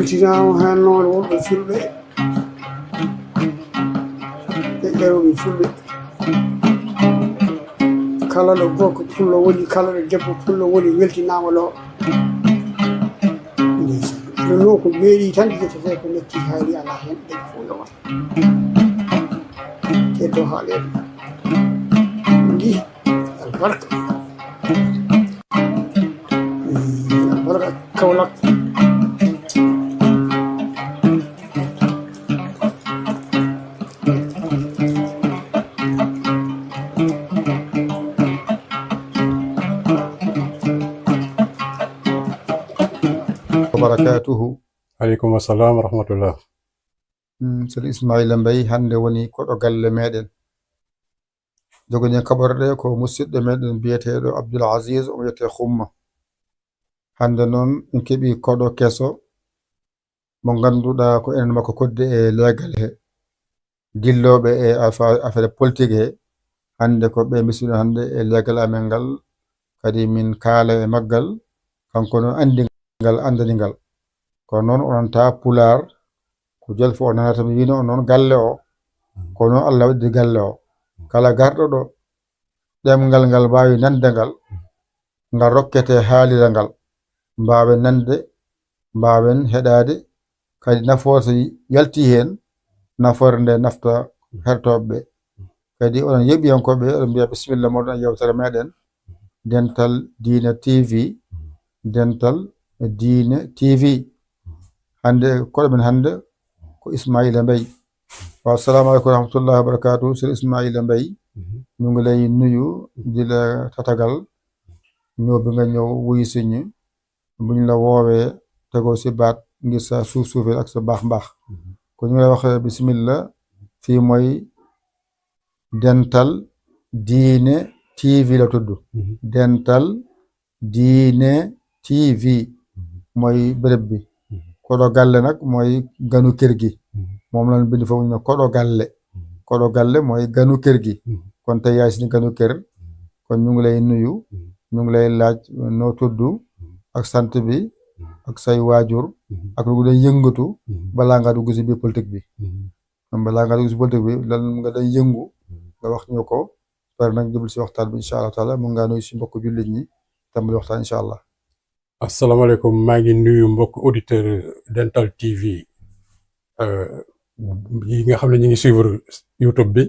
président han noon wonɓe fulɓe ɓe rewɓe fulɓe kala ɗo gorko pullo woni kala ɗo debbo pullo woni weltinama lo no ko meeɗi tan ƴettete ko metti haali ala hen ɗen fof yowa keddo haaleɓe ndi albarka albarka Kaolack barakatuhu. Aleykum assalam wa rahmatullah. Sir Ismaila Mbaye hande woni koɗo galle meɗen jogoni kaɓorɗe ko musidɗo meɗen biyeteɗo Abdoul Aziz o wiyete Xumma. Hande noon en keɓi koɗo keso mo ganduɗa ko enen makko kodde e legal he dilloɓe e affaire politique he hande ko ɓe misiɗo hande e legal amen ngal kadi min kaala e maggal kanko noon andi ngal andanigal kono noon onanta pular ko jel fo o nanata mi wino noon galle o ko noon Allah waddi galle o kala garɗo ɗo ɗemgal ngal mbawi nande ngal rokkete haalira ngal mbawen nande mbawen heɗade kadi nafoore so yalti hen nafoore nde nafta hertoɓeɓe kadi onon yeɓiyankoɓe oɗon mbiya bisimilla moɗon e yewtere meɗen Dental Dina TV Dental Dina TV hande koɗo men hande ko Ismaila Mbaye wa assalamu aleykum wa rahmatullahi wa barakatuh. Sir Ismaila Mbaye ñu ngi lay nuyu di la tatagal ñëw bi nga ñëw wuyu suñu buñ la woowee tegoo si baat ngir sa suufeel ak sa baax ko ñu ngi lay wax bismillah fii mooy Dental Dina TV la tudd Dental Dina TV mooy béréb bi koɗo galle nag mooy ganu kër gi moom lañ bind foofu ñu ne koɗo galle mooy ganu kër gi kon tey yaay suñu ganu kër kon ñu ngi lay nuyu ñu ngi lay laaj noo tudd ak sant bi ak say waajur ak lu day yëngatu balaa nga dugg si biir politique bi balaa nga dugg si politique bi lan nga day yëngu nga wax ñu ko pare nag jublu si waxtaan bi incha allah taala mun ngaa nuyu si mbokk jullit ñi tàmbali waxtaan incha allah. Asalaamaaleykum maa ngi nuyu mbokk auditeur Dental TV yi nga xam ne ñu ngi suivre YouTube bi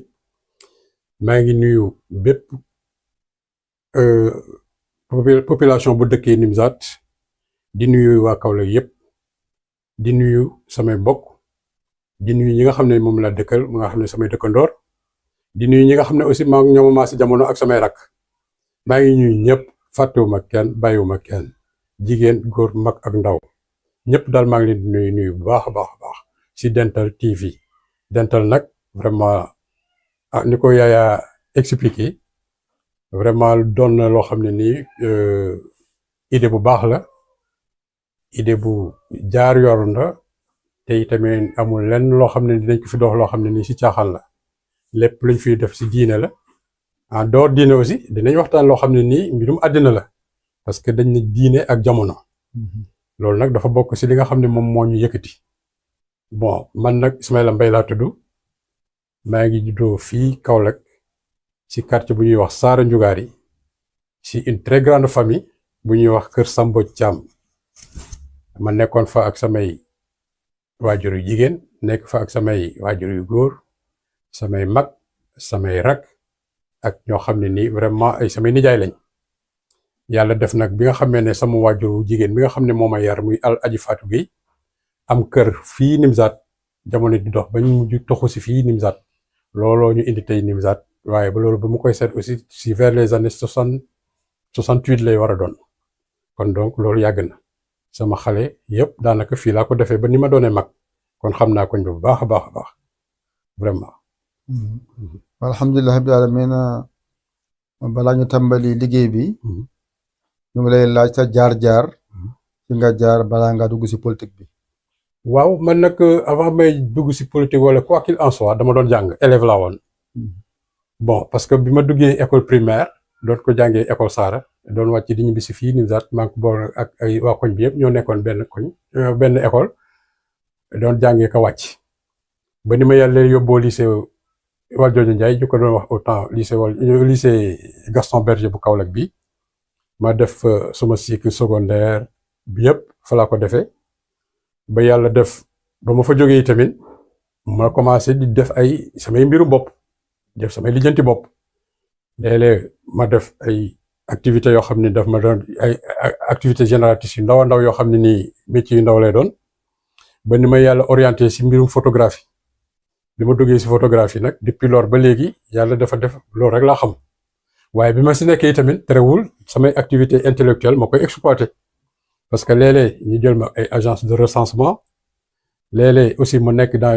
maa ngi nuyu bépp population bu dëkkee Nimzaat di nuyu waa Kaolack yëpp di nuyu samay mbokk di nuyu ñi nga xam ne moom laa dëkkal nga xam ne samay dëkkandoor di nuyu ñi nga xam ne aussi maa ngi ñoom maa si jamono ak samay rak maa ngi nuyu ñëpp fàttewuma kenn bàyyiwuma kenn jigéen góor mag ak ndaw ñëpp daal maa ngi leen di nuyu bu baax a baax si Dental TV Dental nag vraiment ni ko Yaya expliqué vraiment doon na loo xam ne nii idée bu baax la idée bu jaar yoon la te itamit amul lenn loo xam ne dinañ ko fi dox loo xam ne nii si caaxaan la lépp luñ fiy def si diine la en dehors diine aussi dinañ waxtaan loo xam ne nii mbirum àddina la parce que dañ ne diine ak jamono loolu nag dafa bokk si li nga xam ne moom moo ñu yëkkati bon man nag Ismaila Mbaye laa tudd maa ngi juddoo fii Kaolack ci quartier bu ñuy wax Saara Njugaari ci une très grande famille bu ñuy wax Kër Sambo Thiam ma nekkoon fa ak samay waajur yu jigéen nekk fa ak samay waajur yu góor samay mag samay rak ak ñoo xam ne nii vraiment ay samay nijaay lañ yàlla def nag bi nga xamee ne sama waajur wu jigéen bi nga xam ne moo ma yar muy Aji Fatou Gueye am kër fii Nimzaat jamono di dox bañ mujj toxu si fii Nimzaat looloo ñu indi tey Nimzaat waaye ba loolu ba mu koy seet aussi si vers les années 68 lay war a doon kon donc loolu yàgg na sama xale yëpp daanaka fii laa ko defee ba ni ma doonee mag kon xam naa koñ bi bu baax a baax vraiment. alhamdulilah rabbil alamin balaa ñu tàmbali liggéey bi ñu ngi lay laaj sa jaar-jaar fi nga jaar balaa nga dugg si politique bi. waaw man nag avant may dugg si politique wala quoi qu'il en soit dama doon jàng élève laa woon bon parce que bi ma duggee école primaire doon ko jàngee école Saara doon wàcc di ñibbi si fii Nimzaat maa ngi ko boole ak ay waa koñ bi yëpp ñoo nekkoon benn koñ benn école doon jàngee ko wàcc ba ni ma yàlla yóbboo lycée Valdiodio Ndiaye ñu ko doon wax autant lycée Gaston Berger bu Kaolack bi ma def suma cycle secondaire bi yëpp fa laa ko defee ba yàlla def ba ma fa jógee tamit ma commencé di def ay samay mbiru bopp def samay lijjanti bopp léeg-léeg ma def ay activités yoo xam ne daf ma doon ay activités génératrices yu ndaw a ndaw yoo xam ne nii métiers yu ndaw lay doon ba ni ma yàlla orienté si mbirum photographie bi ma duggee si photographie nag depuis lors ba léegi yàlla dafa def loolu rek laa xam waaye bi ma si nekkee tamit terewul samay activité intellectuelle ma koy exploité parce que léeg-léeg ñu jël ma ay agence de recensement léeg-léeg aussi mu nekk dans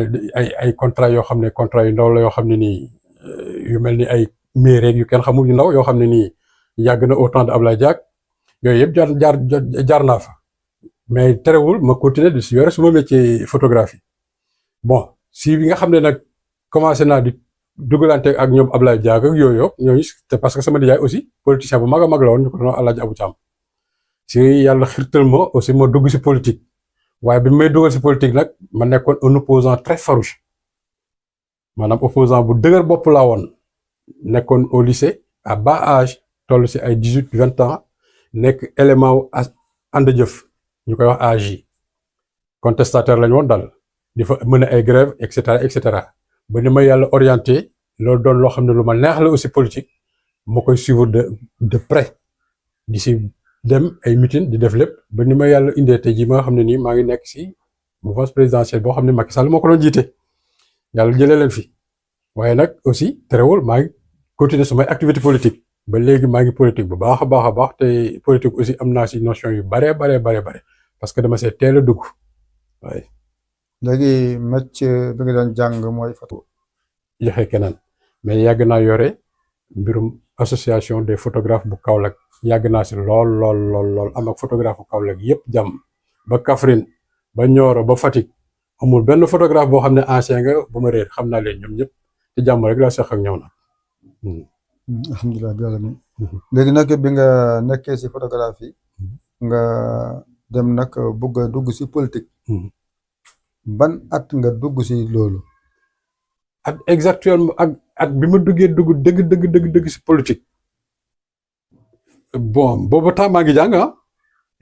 ay contrat yoo xam ne contrat yu ndaw la yoo xam ne nii yu mel ni ay mairie yu kenn xamul yu ndaw yoo xam ne nii yàgg na au temps de Ablaye Diack yooyu yëpp jaar naa fa mais terewul ma continuer di si yore suma métier photographie bon si bi nga xam ne nag commencé naa di dugalante ak ñoom Ablaye Diack ak yooyu ñooñu c'est parce que sama nijaay aussi politicien bu mag a mag la woon ñu ko doon Alaaji Abou Thiam si yàlla xirtal ma aussi ma dugg si politique waaye bi may dugal si politique nag ma nekkoon un opposant très farouche maanaam opposant bu dëgër bopp laa woon nekkoon au lycée à bas âge toll si ay 18-20 ans nekk élément wu ànd jëf ñu koy wax AJ contestataire lañ woon daal di fa mën a ay grève et cetera ba ni ma yàlla orienté loolu doon loo xam ne lu ma neex la aussi politique ma koy suivre de près di si dem ay meeting di def lépp ba ni ma yàlla indee tey jii ma nga xam ne nii maa ngi nekk si mouvance présidentielle boo xam ne Macky Sall moo ko doon jiite yàlla jëlee leen fi waaye nag aussi terewul maa ngi continuer samay activité politique ba léegi maa ngi politique bu baax a baax te politique aussi am naa si notion yu bare parce que dama see teel a dugg waaye. léegi métier bi nga doon jàng mooy photo. joxe keneen mais yàgg naa yore mbirum association des photographes bu Kaolack yàgg naa si lool am ak photographe bu Kaolack yëpp jàmm ba Kaffrine ba Nioro ba Fatick amul benn photographe boo xam ne ancien nga bu ma réer xam naa leen ñoom ñëpp te jàmm rek laa seq ak ñoom nag. alhamdulilah bi alamin léegi nag bi nga nekkee si photographie nga dem nag bëgg a dugg si politique. ban at nga dugg si loolu. at exactement ak at bi ma dugg dëgg si politique bon boobu temps maa ngi jàng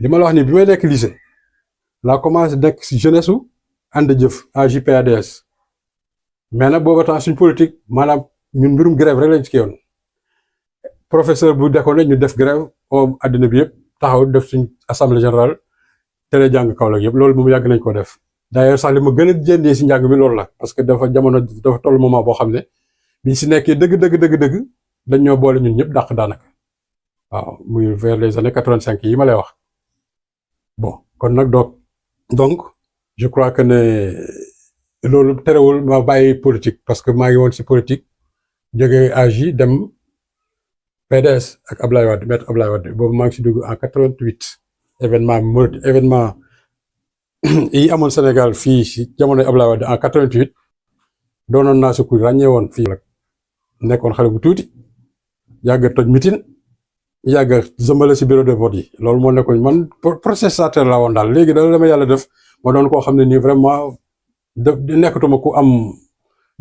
li ma la wax ni bi may nekk lycée laa commencé nekk si jeunesse su ànd jëf AJ/PADS mais nag boobu temps suñ politique maanaam ñun mbirum grève rek lañ ci yoon professeur bu dekkoon ñu def grève o àddina bi yëpp taxaw def suñ assemblée générale tere jàng Kaolack yëpp loolu moom yàgg nañ ko def. d'ailleurs sax li ma gën a jëndee si njàng mi loolu la parce que dafa toll moment boo xam ne biñ si nekkee dëgg dañ ñoo boole ñun ñëpp dàq daanaka waaw muy vers les années 85 yi ma lay wax bon kon nag donc je crois que ne loolu terewul ma bàyyi politique parce que maa ngi woon si politique jógee AJ dem PDS ak Ablaye Wade maître Ablaye Wade boobu maa ngi si dugg en 88 événement yi amoon Sénégal fii si jamonoy Ablaye Wade en 88 doonoon naa su ku ràññee woon fii la nekkoon xale bu tuuti yàgg toj mitin yàgg zëmbale si bureau de vote yi loolu moo nekkoon man processateur laa woon daal léegi dala dama yàlla def ma doon koo xam ne nii vraiment di nekkatuma ku am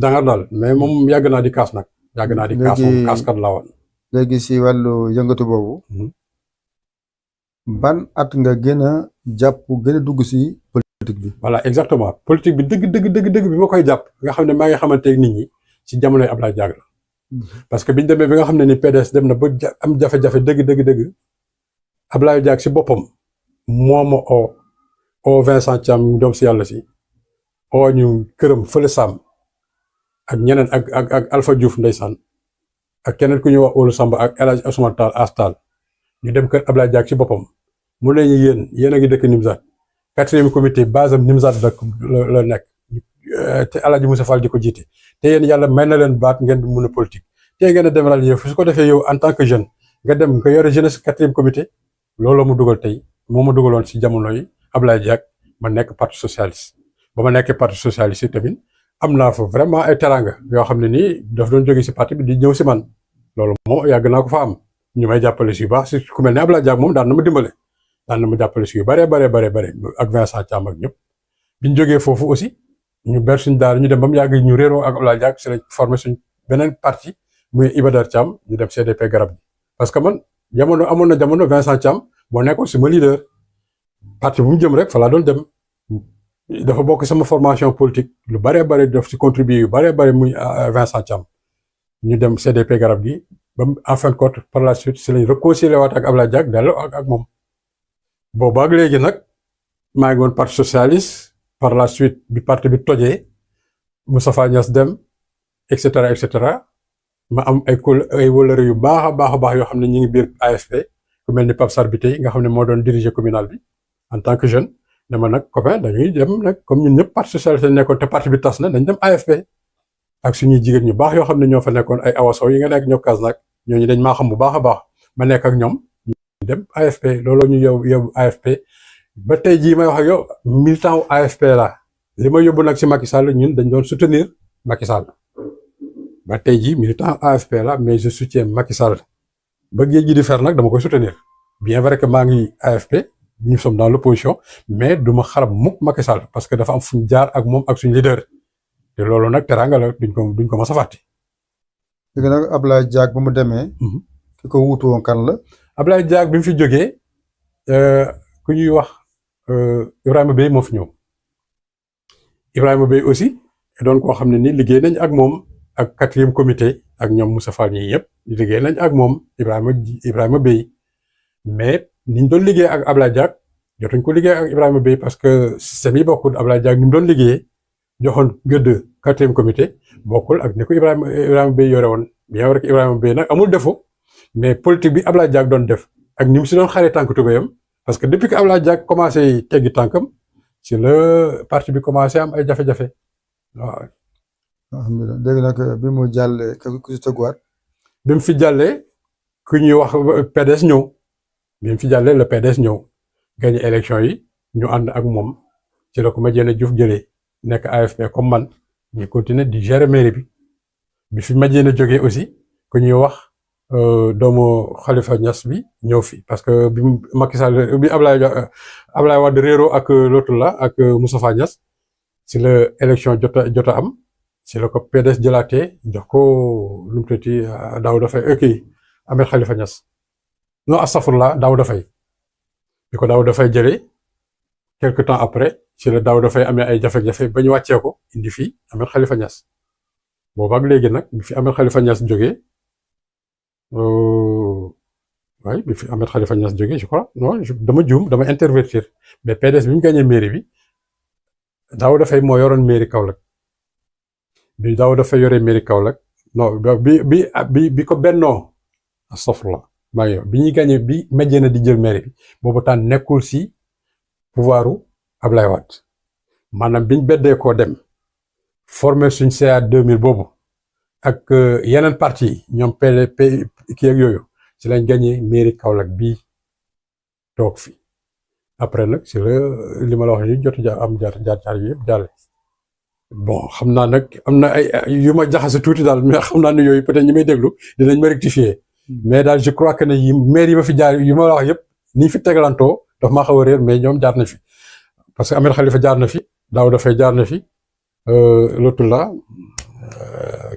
dangar daal mais moom yàgg naa di kaas nag yàgg naa di kaas moom kaaskat laa woon. léegi si wàllu yëngatu boobu. ban at nga gën a dugg si politique bi. voilà exactement politique bi dëgg bi ma koy jàpp nga xam ne maa ngi xamante nit ñi si jamonoy Ablaye Diack la parce que biñ demee bi nga xam ne ni PDS dem na ba am jafe-jafe dëgg Ablaye Diack si boppam moo ma oo Vincent Thiam ñu doom si yàlla si oo ñu këram fële Sam ak ñeneen ak Alpha Diouf ndeysaan ak keneen ku ñuy wax Olu Samba ak El Hadj Ousmane Tall Astal ñu dem kër Ablaye Diack si boppam mu ne ñu yéen a ngi dëkk Nimzat 4e comité base am Nimzat la nekk te El Hadj Moussa Fall di ko jiite te yéen yàlla may na leen baat ngeen mun a politique te ngeen a demal yëf su ko defee yow en tant que jeune nga dem nga yore jeunesse 4e comité loolu mu dugal tey moo ma dugaloon si jamono yi Ablaye Diack ma nekk parti socialiste ba ma nekkee parti socialiste yi tamit am naa fa vraiment ay teranga yoo xam ne nii daf doon jóge si parti bi di ñëw si man loolu moom yàgg naa ko fa am ñu may jàppale si yu baax si ku mel ne Ablaye Diack moom daan na ma dimbale daan na ma jàppale si yu bare ak Vincent Thiam ak ñëpp biñ jógee foofu aussi ñu ber suñ daara ñu dem ba mu yàgg ñu réeroo ak Abdoulaye Diack si lañ formé suñ beneen parti muy Iba Der Thiam ñu dem CDP garab gi parce que man amoon na jamono Vincent Thiam moo nekkoon sama leader parti bu mu jëm rek fa laa doon dem dafa bokk sama formation politique lu bëree bëri def si contribuer yu bëree bëri muy Vincent Thiam ñu dem CDP garab gi ba en fin de compte par la suite si lañ réconcilier waat ak Abdoulaye Diack delloo ak moom boobu ak léegi nag maa ngi woon parti socialiste par la suite bi parti bi tojee Moustapha Niasse dem et cetera ma am ay wëllëre yu baax a baax yoo xam ne ñu ngi biir AFP ku mel ni Pape Sarr Bitèye nga xam ne moo doon diriger communal bi en tant que jeune ne ma nag copain dañuy dem nag comme ñun ñëpp parti socialiste nekkoon te parti bi tas na dañ dem AFP ak suñuy jigéen ñu baax yoo xam ne ñoo fa nekkoon ay awasow yi nga nekk ñoo kas nag ñooñu dañ maa xam bu baax a baax ma nekk ak ñoom ñu dem AFP looloo ñu yóbbu AFP ba tey jii may wax ak yow militant wu AFP la li ma yóbbu nag si Macky Sall ñun dañ doon soutenir Macky Sall ba tey jii militant AFP la mais je soutiens Macky Sall ba géej gi di fer nag dama koy soutenir bien vrai que maa ngi AFP ñu sommes dans l'opposition mais du ma xarab mukk Macky Sall parce que dafa am fuñ jaar ak moom ak suñ leader te loolu nag teraanga la duñ ko mas a fàtte. léegi nag Abdoulaye Diack ba mu demee. ki ko wuutu woon kan la. Abdoulaye Diack bi mu fi jógee ku ñuy wax Ibrahima Beye moo fi ñëw Ibrahima Beye aussi doon koo xam ne ni liggéey nañ ak moom ak 4e comité ak ñoom Moussa Fall ñii yëpp liggéey nañ ak moom Ibrahima Beye mais niñ doon liggéey ak Abdoulaye Diack jotuñ ko liggéey ak Ibrahima Beye parce que système yi bokkul Abdoulaye Diack ni mu doon liggéeyee joxoon gëdd 4e comité bokkul ak ni ko Ibrahima Beye yore woon bien vrai que Ibrahima Beye nag amul défaut mais politique bi Abdoulaye Diack doon def ak ni mu si doon xaree tànk tubéyam parce que depuis que Abdoulaye Diack commencé teggi tànkam ci la parti bi commencé am ay jafe-jafe waaw. alhamdulilah dégg nag bi mu jàllee ku si tëgguwaat. bi mu fi jàllee ku ñuy wax PDS ñëw bi mu fi jàllee le PDS ñëw gagné élection yi ñu ànd ak moom ci la ko Madiène Diouf jëlee nekk AFP comme man ñu continuer di gérer mairie bi fi Madiène jógee aussi ku ñuy wax doomu Khalifa Niass bi ñëw fi parce que bi Macky Sall bi Ablaye Wade réeroo ak l'autre là ak Moustapha Niasse ci la élection jota am ci la ko PDS jëlaatee jox ko lu mu tuddati Daouda Faye kii Ahmed Khalifa Niass non astafurlah Daouda Faye bi ko Daouda Faye jëlee quelque temps après ci la Daouda Faye amee ay jafe-jafe ba ñu wàccee ko indi fii Ahmed Khalifa Niass boobu ak léegi nag bi fi Ahmed Khalifa Niass jógee waaye bi fi Ahmed Khalifa Niass jógee je crois non dama juum dama intervertir mais PDS bi mu gagné mairie bi Daouda Faye moo yoroon mairie Kaolack bi Daouda Faye yoree mairie Kaolack non bi ko bennoo astafurlah maa ngi bi ñuy gagné bi Madiène di jël mairie bi boobu temps nekkul si pouvoiru Ablaye Wade maanaam biñ beddee koo dem formé suñ CA 2000 boobu ak yeneen parti yi ñoom PDP kii ak yooyu ci lañ gagné mairie Kaolack bii toog fi après nag ci la li ma la wax ni jot am jaar yi yëpp jàlle bon xam naa nag am na ay yu ma jaxase tuuti daal mais xam naa ne yooyu peut-être ñi may déglu dinañ ma rectifier mais daal je crois que ne yi maire yi ma fi jaar yu ma la wax yëpp ni fi tegalantoo daf maa xaw a réer mais ñoom jaar na fi parce que Ahmed Khalifa jaar na fi Daouda Faye jaar na fi l'autre là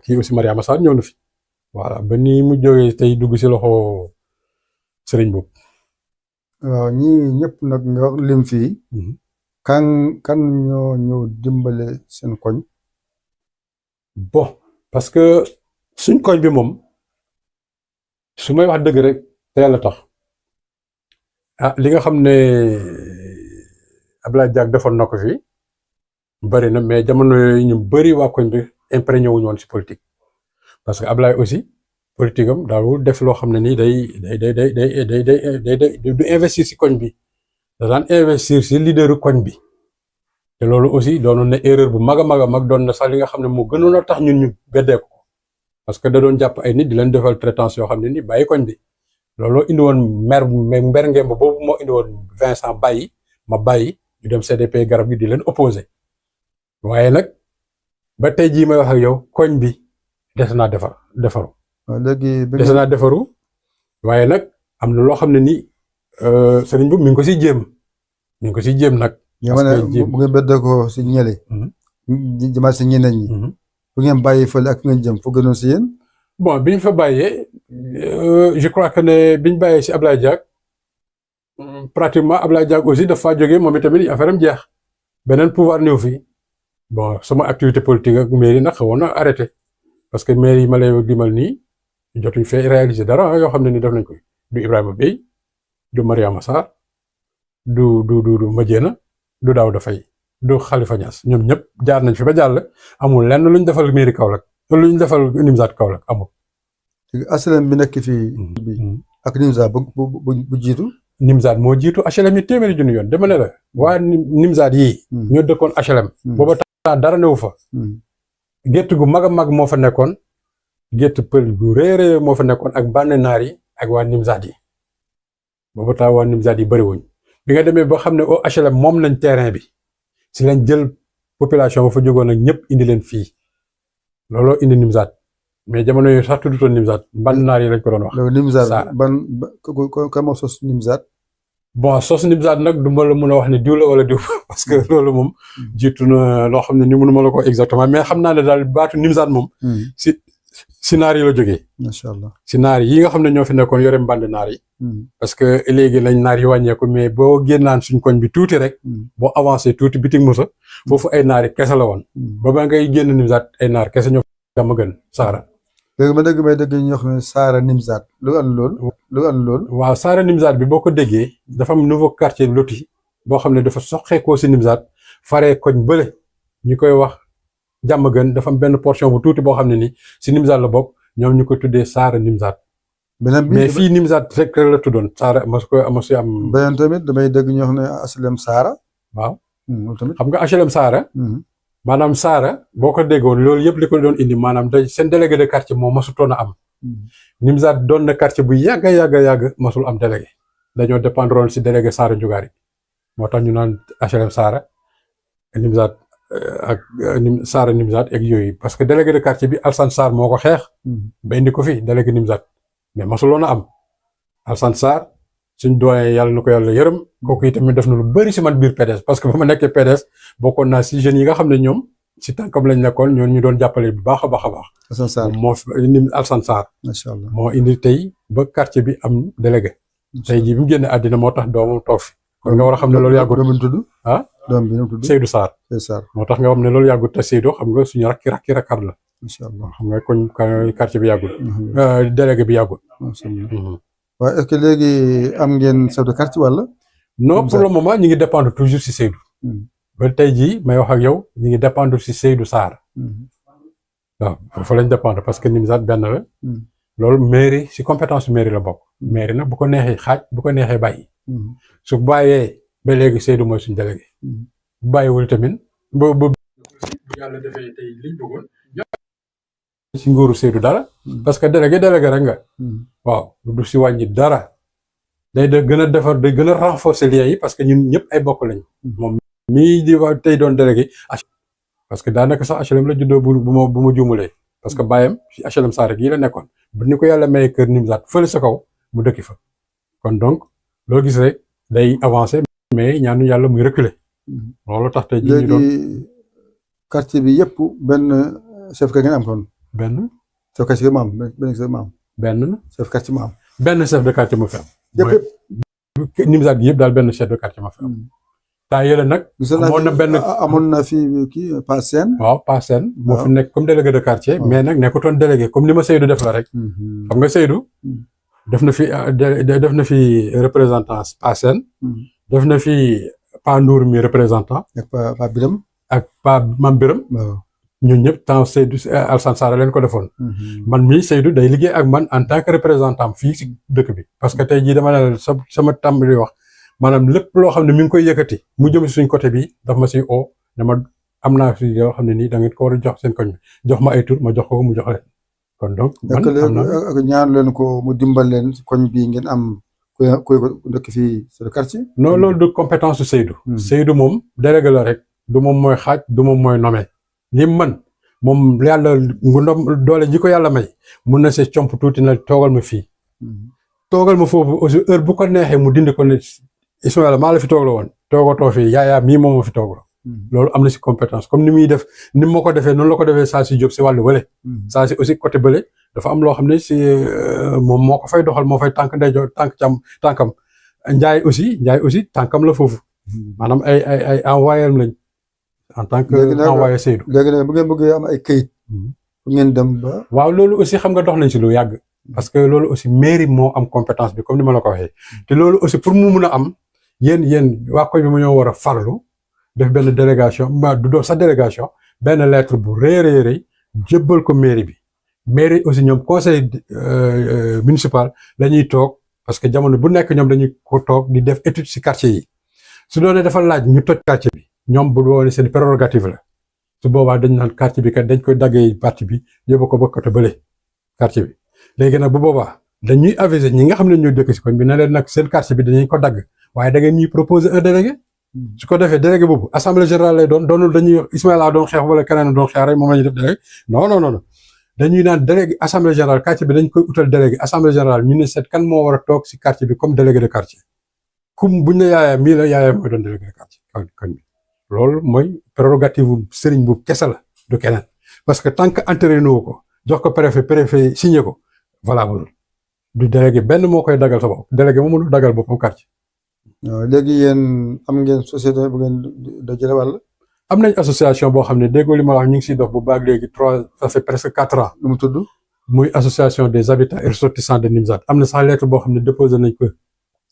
kii aussi Mariama Sarr ñëw na fi voilà ba nii mu jógee tey dugg si loxo Serigne Boub. waaw ñii ñëpp nag nga lim fii. kan ñoo ñëw dimbale seen koñ. bon parce que suñ koñ bi moom su may wax dëgg rek te yàlla tax li nga xam ne Abdoulaye Diack defoon na ko fi bari na mais jamono yooyu ñu bari waa koñ bi imprégné wuñu woon si politique parce que Abdoulaye aussi politique am daawul def loo xam ne nii day du investir si koñ bi da daan investir si leaderu koñ bi te loolu aussi doonoon na erreur bu mag a mag doon na sax li nga xam ne moo gënoon a tax ñun ñu beddee ko parce que da doon jàpp ay nit di leen defal traitance yoo xam ne nii bàyyi koñ bi looloo indi woon mber ngemb boobu moo indi woon Vincent bàyyi ma bàyyi ñu dem CDP garab gi di leen opposé waaye nag ba tey jii may wax ak yow koñ bi des naa defaru des naa defaru waaye nag am na loo xam ne nii Serigne Boub mi ngi ko siy jéem nag bu ngeen bedde ko si ñële jëmaat si ñeneen ñi bu ngeen bàyyi fële ak ngeen jëm fu gënoon si yéen bon biñ fa bàyyee je crois que ne biñ bàyyee si Ablaye Diack pratiquement Ablaye Diack aussi dafa jógee moom itamit affaire am jeex beneen pouvoir ñëw fii bon sama activité politique ak mairie nag xawoon na arrêté parce que mairie yi ma lay dimal nii jotuñ fee réaliser dara yoo xam ne ni def nañ ko du Ibrahima Bey du Mariama Sarr du Madiena du Daouda Faye du Khalifa Niass ñoom ñëpp jaar nañ fi ba jàll amul lenn luñ defal mairie Kaolack luñ defal Nimzaat Kaolack amul. HLM bi nekk fii ak Nimzaat bu jiitu. Nimzaat moo jiitu HLM yi téeméeri junni yoon dama ne la waa Nimzaat yii. ñoo dëkkoon HLM. booba temps dara newu fa. gétt gu mag a mag moo fa nekkoon gétt pël gu réeré moo fa nekkoon ak bànn naar yi ak waa Nimzaat yi booba temps waa Nimzaat yi bëri wuñ bi nga demee ba xam ne au HLM moom lañ terrain bi si lañ jël population ba fa jógoon ak ñëpp indi leen fii looloo indi Nimzaat mais jamono yooyu sax tuddutoon Nimzaat bànn naar yi lañ ko doon wax. loolu Nimzaat kan moo sos Nimzaat. bon sos Nimzaat nag du ma la mën a wax ne diw la wala diw parce que loolu moom jiitu na loo xam ne ni mënuma la ko exactement mais xam naa ne daal baatu Nimzaat moom. si naar yi la jógee. macha allah si naar yi nga xam ne ñoo fi nekkoon yore mbànd naar yi. parce que léegi lañ naar yi wàññeeku mais boo génnaan suñ koñ bi tuuti rek. boo avancé tuuti bitig Moussa. foofu ay naar yi kese la woon. ba ngay génn Nimzaat ay naar kese ñoo gàmm gën Saara. léegi may dégg ñu wax ne Saara Nimzaat lu am lool. waaw Saara Nimzaat bi boo ko déggee dafa am nouveau quartier loti boo xam ne dafa soxeekoo si Nimzaat faree koñ bële ñu koy wax jàmm gën dafa am benn portion bu tuuti boo xam ne ni si Nimzaat la bokk ñoom ñu ko tuddee Saara Nimzaat. beneen bi mais fii Nimzaat rek la tuddoon Saara ma si am. beneen tamit damay dégg ñu wax ne HLM Saara. waaw loolu tamit xam nga HLM Saara. maanaam Saara boo ko déggoon loolu yëpp li ko doon indi maanaam day seen délégué de quartier moo masutoon a am. Nimzaat doon na quartier bu yàgg masul am délégué dañoo dépendre woon si délégué Saara Njugaari moo tax ñu naan HLM Saara Nimzaat ak Saara Nimzaat ak yooyu parce que délégué de quartier bi Alsane Sarr moo ko xeex. ba indi ko fi délégué Nimzaat mais masuloon a am Alsane Sarr suñ doyen yàlla na ko yàlla yërëm kooku itamit def na lu bëri si man biir PDS parce que ba ma nekkee PDS bokkoon naa si jeunes yi nga xam ne ñoom si tànkam lañ nekkoon ñoon ñu doon jàppale bu baax a baax. Alsane Sarr moo indi Alsane Sarr. macha allah moo indi tey ba quartier bi am délégué. tey jii bi mu génne àddina moo tax doomam toog fi. kon nga war a xam ne loolu yàggut. doom bi tudd ah doom bi nu tudd Seydou Sarr. moo tax nga xam ne loolu yàggut te Seydou xam nga suñu rakki rakkat la. macha allah xam nga koñ quartier bi yàggut. délégué bi yàggut. waaye est-ce que léegi am ngeen chef de quartier wala. non pour le moment ñu ngi dépendre toujours si Seydou. ba tey jii may wax ak yow ñu ngi dépendre si Seydou Sarr. waaw foofu lañ dépendre parce que Nimzaat benn la. loolu mairie si compétence mairie la bokk. mairie nag bu ko neexee xaaj bu ko neexee bàyyi. su bàyyee ba léegi Seydou mooy suñu délégué. bu bàyyiwul tamit bu yàlla defee tey liñ bëggoon. si nguuru Seydou dara. parce que délégué rek nga. waaw du si wàññi dara. day gën a defar day gën a renforcer liens yi parce que ñun ñëpp ay bokk lañu. moom mii di wax tey doon délégué parce que daanaka sax HLM la juddoo bu ma juumalee. parce que bàyyam si HLM Saara gii la nekkoon bu ni ko yàlla mayee kër Nimzaat fële sa kaw mu dëkki fa. kon donc loo gis rek day avancer mais ñaanu yàlla muy reculer. loolu tax tey jii ñu doon léegi quartier bi yëpp benn chef ka ngeen am kon. benn chef quartier ma am benn chef ma am. benn chef quartier ma am. benn chef de quartier ma fi am. yëpp Nimzaat gi yëpp daal benn chef de quartier ma fi am. temps yële nag. amoon na fi kii Pa Sène. waaw Pa Sène moo fi nekk comme délégué de quartier. mais nag nekkutoon délégué comme ni ma Seydou def la rek. xam nga Seydou. def na fi représentant Pa Sène. def na fi Pa Ndour mi représentant. ak Pa Biram. ak Pa Mam Biram. waaw ñun ñëpp temps Seydou Alsane Sarr leen ko defoon. man mii Seydou day liggéey ak man en tant que représentant fii si dëkk bi. parce que tey jii dama ne sama tàmbali wax. maanaam lépp loo xam ne mi ngi koy yëkkati mu jëm si suñ côté bi daf ma si oo dama am naa fi yoo xam ne nii da ngeen ko war a jox seen koñ bi jox ma ay tur ma jox ko mu jox leen kon donc. ak ñaan leen ko mu dimbal leen koñ bi ngeen am kuy ko dëkk fii sur le quartier. non loolu du compétence su Seydou. Seydou moom délégué la rek du moom mooy xaaj du moom mooy nommé li man moom yàlla doole ji ko yàlla may mun na see comp tuuti na toogal ma fii. toogal ma foofu aussi heure bu ko neexee mu dindi ko ne Ismaïla maa la fi toog la woon toogatoo fi yaayaa mii moom moo fi toog loolu am na si compétence comme ni muy def ni ma ko defee noonu la ko defee saa si Diop si wàllu bële. saa si aussi côté bële dafa am loo xam ne si moom moo ko fay doxal moo fay tànk ndeyjoor tànkam Ndiaye aussi tànkam la foofu maanaam ay envoyé lañ en tant que envoyé Seydou. léegi nag bu ngeen bëggee am ay këyit. bu ngeen dem ba. waaw loolu aussi xam nga dox nañ si lu yàgg. parce que loolu aussi mairie moo am compétence bi comme ni ma la ko waxee. te loolu aussi pour mu mun a am yéen waa koñ bi mu ñoo war a farlu def benn délégation du doon sa délégation benn lettre bu rëy jébbal ko mairie bi. mairie aussi ñoom conseil municipal la ñuy toog parce que jamono bu nekk ñoom dañuy ko toog di def étude si quartier yi su doonee dafa laaj ñu toj quartier bi ñoom bu doonee seen prérogative la su boobaa dañ naan quartier bi kat dañ koy daggee parti bi yóbbu ko ba côté bële quartier bi. léegi nag bu boobaa dañuy aviser ñi nga xam ne ñoo dëkk si koñ bi ne leen nag seen quartier bi dañuy ko dagg waaye da ngeen ñuy proposer un délégué. su ko defee délégué boobu assemblée générale lay doonul dañuy Ismaïla doon xeex wala keneen doon xeex rek moom la ñuy def délégué non. dañuy naan délégué assemblée générale quartier bi dañ koy utal délégué assemblée générale ñu ne seet kan moo war a toog si quartier bi comme délégué de quartier comme buñ ne yaayam mii la yaayam mooy doon délégué de quartier koñ bi loolu mooy prérogative bu sëriñ bu kese la du keneen parce que tant que entériné wu ko jox ko préfet signé ko voilà du délégué benn moo koy dagal sa bopp délégué moo mënul dagal boppam quartier. waaw léegi yéen am ngeen société bu ngeen dajale wàll. am nañ association boo xam ne déggoo li ma wax ñu ngi siy dox bu baax léegi ça fait presque 4 ans. lu mu tudd. muy association des habitants et ressortissants de Nimzatt am na sax lettre boo xam ne déposé nañ ko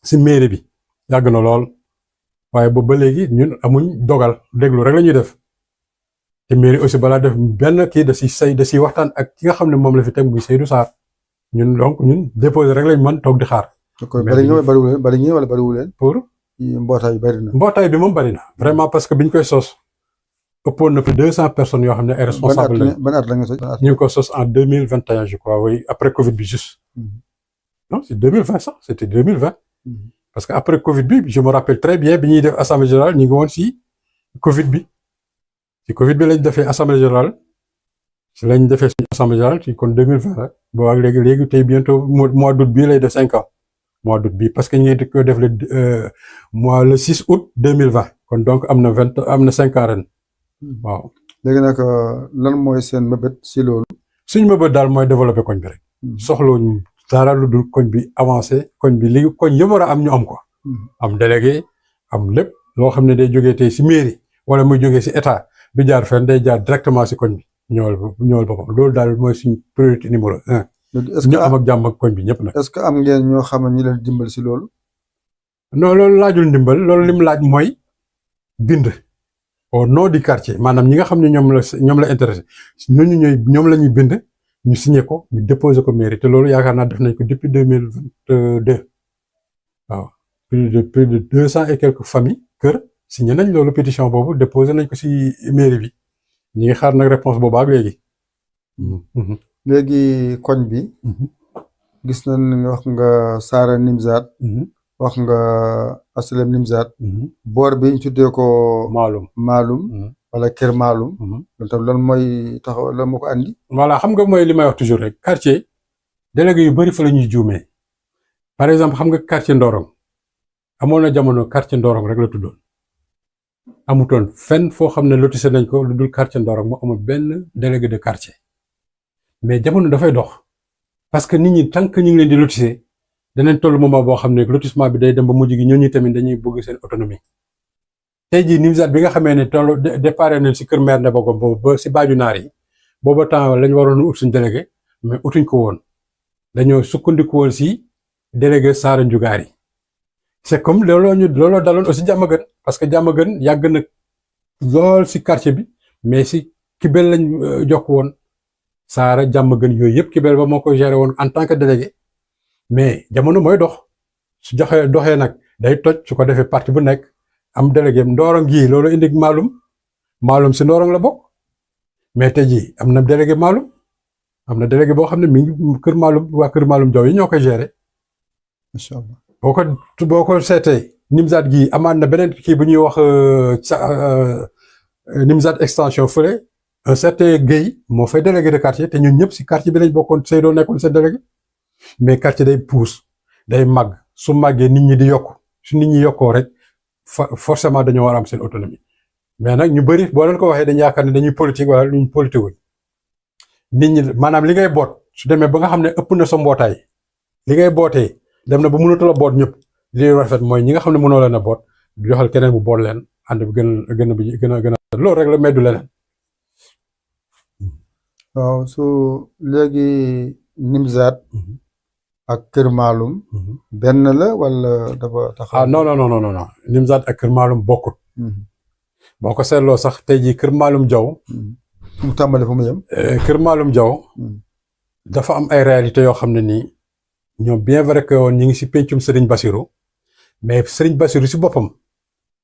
si mairie bi yàgg na lool waaye boobu ba léegi ñun amuñ dogal déglu rek la ñuy def te mairie aussi balaa def benn kii da siy waxtaan ak ki nga xam ne moom la fi teg muy Seydou Sarr ñun donc ñun déposé rek lañ mën toog di xaar. bari ngeen wala bariwul leen pour mbootaay bari na. mbootaay bi moom bari na vraiment parce que biñ koy sos ëppoon na fi 200 personnes yoo xam ne ay responsables lañ. ban at la nga sos. ñu ngi ko sos en 2021 je crois oui après Covid bi juste. non c'est 2020 sax c'était 2020. parce que après Covid bi je me rappelle très bien bi ñuy def assemblée générale ñu ngi woon si Covid bi lañ defee assemblée générale si lañ defee suñu assemblée générale ci kon 2020 la boo ak léegi tey bientôt mois d'août bii lay def 5 ans. mois d'août bi parce que ñu ngi ko def le 6 août 2020 kon donc am na 5 ans ren waaw. léegi nag lan mooy seen mëbët si loolu. suñu mëbët daal mooy développer koñ bi rek. soxlawuñu dara lu dul koñ bi avancé koñ bi léegi koñ yëpp war a am ñu am ko. am délégué am lépp loo xam ne day jógee tey si mairie wala muy jógee si état du jaar fenn day jaar directement si koñ bi ñëwal boppam loolu daal mooy suñu priorité numéro 1. est-ce que ñu am ak jàmm ak koñ bi ñëpp nag. est-ce que am ngeen ñoo xam ne ñu leen dimbal si loolu. non loolu laajul ndimbal loolu lim laaj mooy bind au nom du quartier maanaam ñi nga xam ne ñoom la intéressé ñoom la ñuy bind ñu signé ko ñu déposé ko mairie te loolu yaakaar naa def nañ ko depuis 2022 waaw plus de 200 et quelques familles kër signé nañ loolu pétition boobu déposé nañ ko si mairie bi ñi ngi xaar nag réponse boobu ak léegi. léegi koñ bi. gis nañ wax nga Saara Nimzatt. wax nga Asalem Nimzatt. boor bi ñu tuddee ko. Maalum. wala Kër Maalum. loolu tam lan mooy taxaw lan moo ko andi. voilà xam nga mooy li may wax toujours rek quartier délégué yu bëri fa la ñuy juumee par exemple xam nga quartier Ndorong amoon na jamono quartier Ndorong rek la tuddoon amutoon fenn foo xam ne lotissé nañ ko lu dul quartier Ndorong mu amul benn délégué de quartier mais jamono dafay dox parce que nit ñi tant que ñu ngi leen di lotissé danañ toll moment boo xam ne lotissement bi day dem ba mujj gi ñooñu tamit dañuy bëgg seen autonomie. tey jii Nimzatt bi nga xamee ne toll départ nañ si kër maire Ndebogom boobu ba si baaju naar yi booba temps lañ waroon ut suñ délégué mais utuñ ko woon dañoo sukkandiku woon si délégué Saara Njugaar yi c'est comme looloo daloon aussi Diamaguène parce que Diamaguène yàgg na lool si quartier bi mais si Kibel lañ jokk woon Saara Diamaguène yooyu yëpp Kibel ba moo koy géré woon en tant que délégué mais jamono mooy dox su doxee nag day toj su ko defee parti bu nekk. am délégué Ndorong gii loolu indi Maalum si Ndorong la bokk mais tey jii am na délégué Maalum am na délégué boo xam ne mi ngi kër Maalum waa kër Maalum Jaw yi ñoo koy gérer. incha allah boo ko seetee Nimzatt gii amaat na beneen kii bu ñuy wax Nimzatt extension fële un certain Guèye moo fay délégué de quartier te ñun ñëpp si quartier bi lañ bokkoon Seydou nekkoon seen délégué mais quartier day pousse day màgg su màggee nit ñi di yokk su nit ñi yokkoo rek. forcément dañoo war a am seen autonomie mais nag ñu bëri boo leen ko waxee dañu yaakaar ne dañuy politique wala luñ politique wuñ nit ñi maanaam li ngay boot su demee ba nga xam ne ëpp na sa mbootaay li ngay bootee dem na ba mënatu la boot ñëpp li rafet mooy ñi nga xam ne mënoo leen a boot joxal keneen bu boot leen ànd bi gën a loolu rek la mais du leneen. waaw su léegi Nimzaat ak Kër Maalum benn la wala dafa taxaw. non Nimzaat ak Kër Maalum bokkut. boo ko seetloo sax tey jii Kër Maalum Jaw mu tàmbali fu mu yem. Kër Maalum Jaw dafa am ay réalités yoo xam ne nii ñoom bien vrai que woon ñu ngi si pencum Serigne Bassirou mais Serigne Bassirou si boppam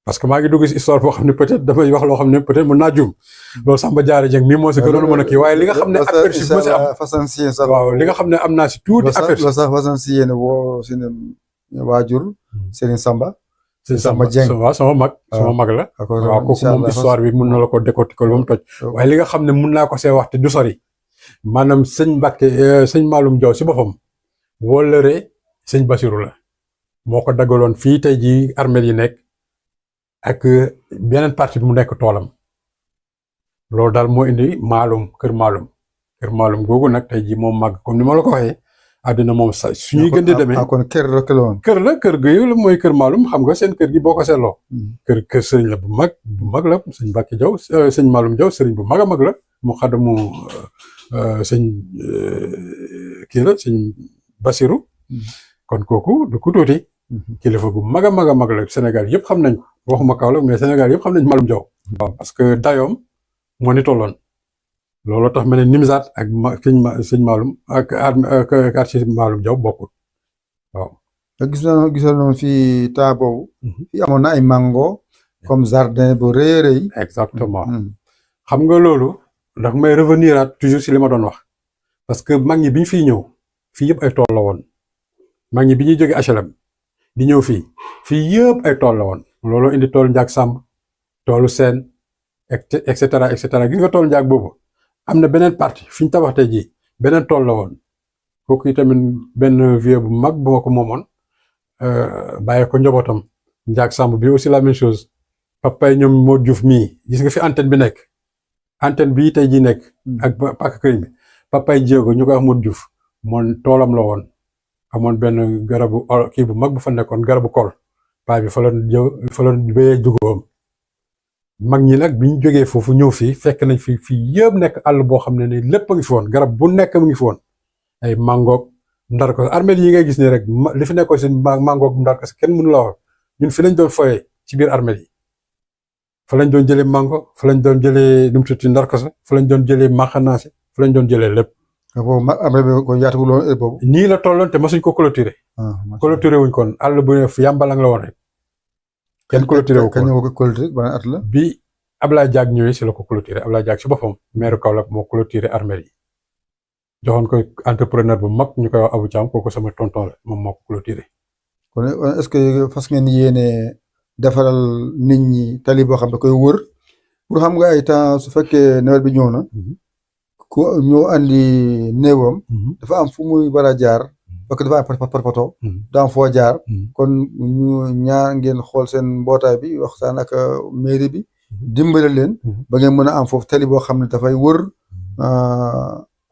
parce que maa ngi dugg si histoire boo xam ne peut-être damay wax loo xam ne peut-être mën naa juum loolu Samba Diarra Dieng mii moo si gënoon mën a kii waaye li nga xam ne aperçu bi ma si am waaw li nga xam ne am naa si tuuti aperçu loolu sax façon si yéen woo seen waajur Serigne Samba Dieng waaw sama mag la waaw kooku moom histoire bi mun na la ko décortiquer ba mu toj waaye li nga xam ne mun naa ko see wax te du sori maanaam sëñ Maalum Jaw si boppam wóllëre sëñ Bassirou la moo ko daggaloon fii tey jii armeel yi nekk ak beneen partie bi mu nekk toolam loolu daal moo indi Kër Maalum googu nag tey jii moom màgg comme ni ma la ko waxee àddina moom sa suñuy gën di demee kon kër rek la woon kër gi mooy Kër Maalum xam nga seen kër gi boo ko seetloo kër sëriñ la bu mag la sëñ Mbàkke Jaw sëñ Maalum Jaw sëriñ bu mag a mag la mu xadamu sëñ kii la sëñ Bassirou kon kooku du ko tuuti kilifa gu mag a mag la Sénégal yëpp xam nañ ko waxuma Kaolack mais Sénégal yëpp xam nañ Maalum Jaw waaw parce que dayoom moo ni tolloon loolu tax ma ne Nimzaat ak sëñ Maalum ak quartier Maalum Jaw bokkul waaw. gisoon noonu fii temps boobu. fii amoon na ay mango comme jardin bu rëy. exactement. xam nga loolu ndax may revenir toujours si li ma doon wax parce que mag ñi bi ñu fiy ñëw fii yëpp ay tool la woon mag ñi bi ñuy jógee HLM di ñëw fii yëpp ay tool la woon looloo indi toolu njaag sàmb toolu seen et cetera gis nga toolu njaag boobu. am na beneen partie fi ñu tabax tey jii beneen tool la woon kooku tamit benn vieux bu mag bu ma ko moomoon bàyyi ko njabootam njaag sàmb bi aussi la même chose papay ñoom moo Diouf mii gis nga fi antenne bi nekk antenne bii tey jii nekk ak pàkk këriñ bi papay jéego ñu koy wax moo Diouf moom toolam la woon amoon benn garabu kii bu mag bu fa nekkoon garabu kol paa bi fa la béyee dugubam mag ñi nag bi ñu jógee foofu ñëw fii fekk nañ fii yëpp nekk àll boo xam ne ni lépp a ngi fi woon garab bu nekk mu ngi fi woon ay mangoog ndar ko armeel yi ngay gis nii rek li fi nekkoon si mangoog ndar ko kenn mënu la wax ñun fi lañ doon foyee ci biir armeel yi fa lañ doon jëlee mango fa lañ doon jëlee nu mu tudd ndar ko fa lañ doon jëlee maxanaase fa lañ doon jëlee lépp. boobu armeel bi ko yaatuwul woon heure boobu. nii la tolloon te masuñ ko clôturer. clôturer wuñ kon àll bu ne fi yàmbalang la woon rek. kenn clôturé wu ko kañ ko clôturé ban at la. bi Ablaye Diack ñëwee si la ko clôturé Ablaye Diack si boppam maire Kaolack moo clôturé armeel yi joxoon ko entrepreneur bu mag ñu koy wax Abou Thiam kooku sama tonton la moom moo ko clôturé. kon est-ce que fas ngeen yéene defaral nit ñi tali boo xam ne koy wër pour xam nga ay temps su fekkee nawet bi ñëw na. ku ñoo andi néewam. dafa am fu muy war a jaar. parce que dafa am poto daam foo jaar kon ñu ñaar ngeen xool seen mbootaay bi waxtaan ak mairie bi dimbale leen ba ngeen mën a am foofu tali boo xam ne dafay wër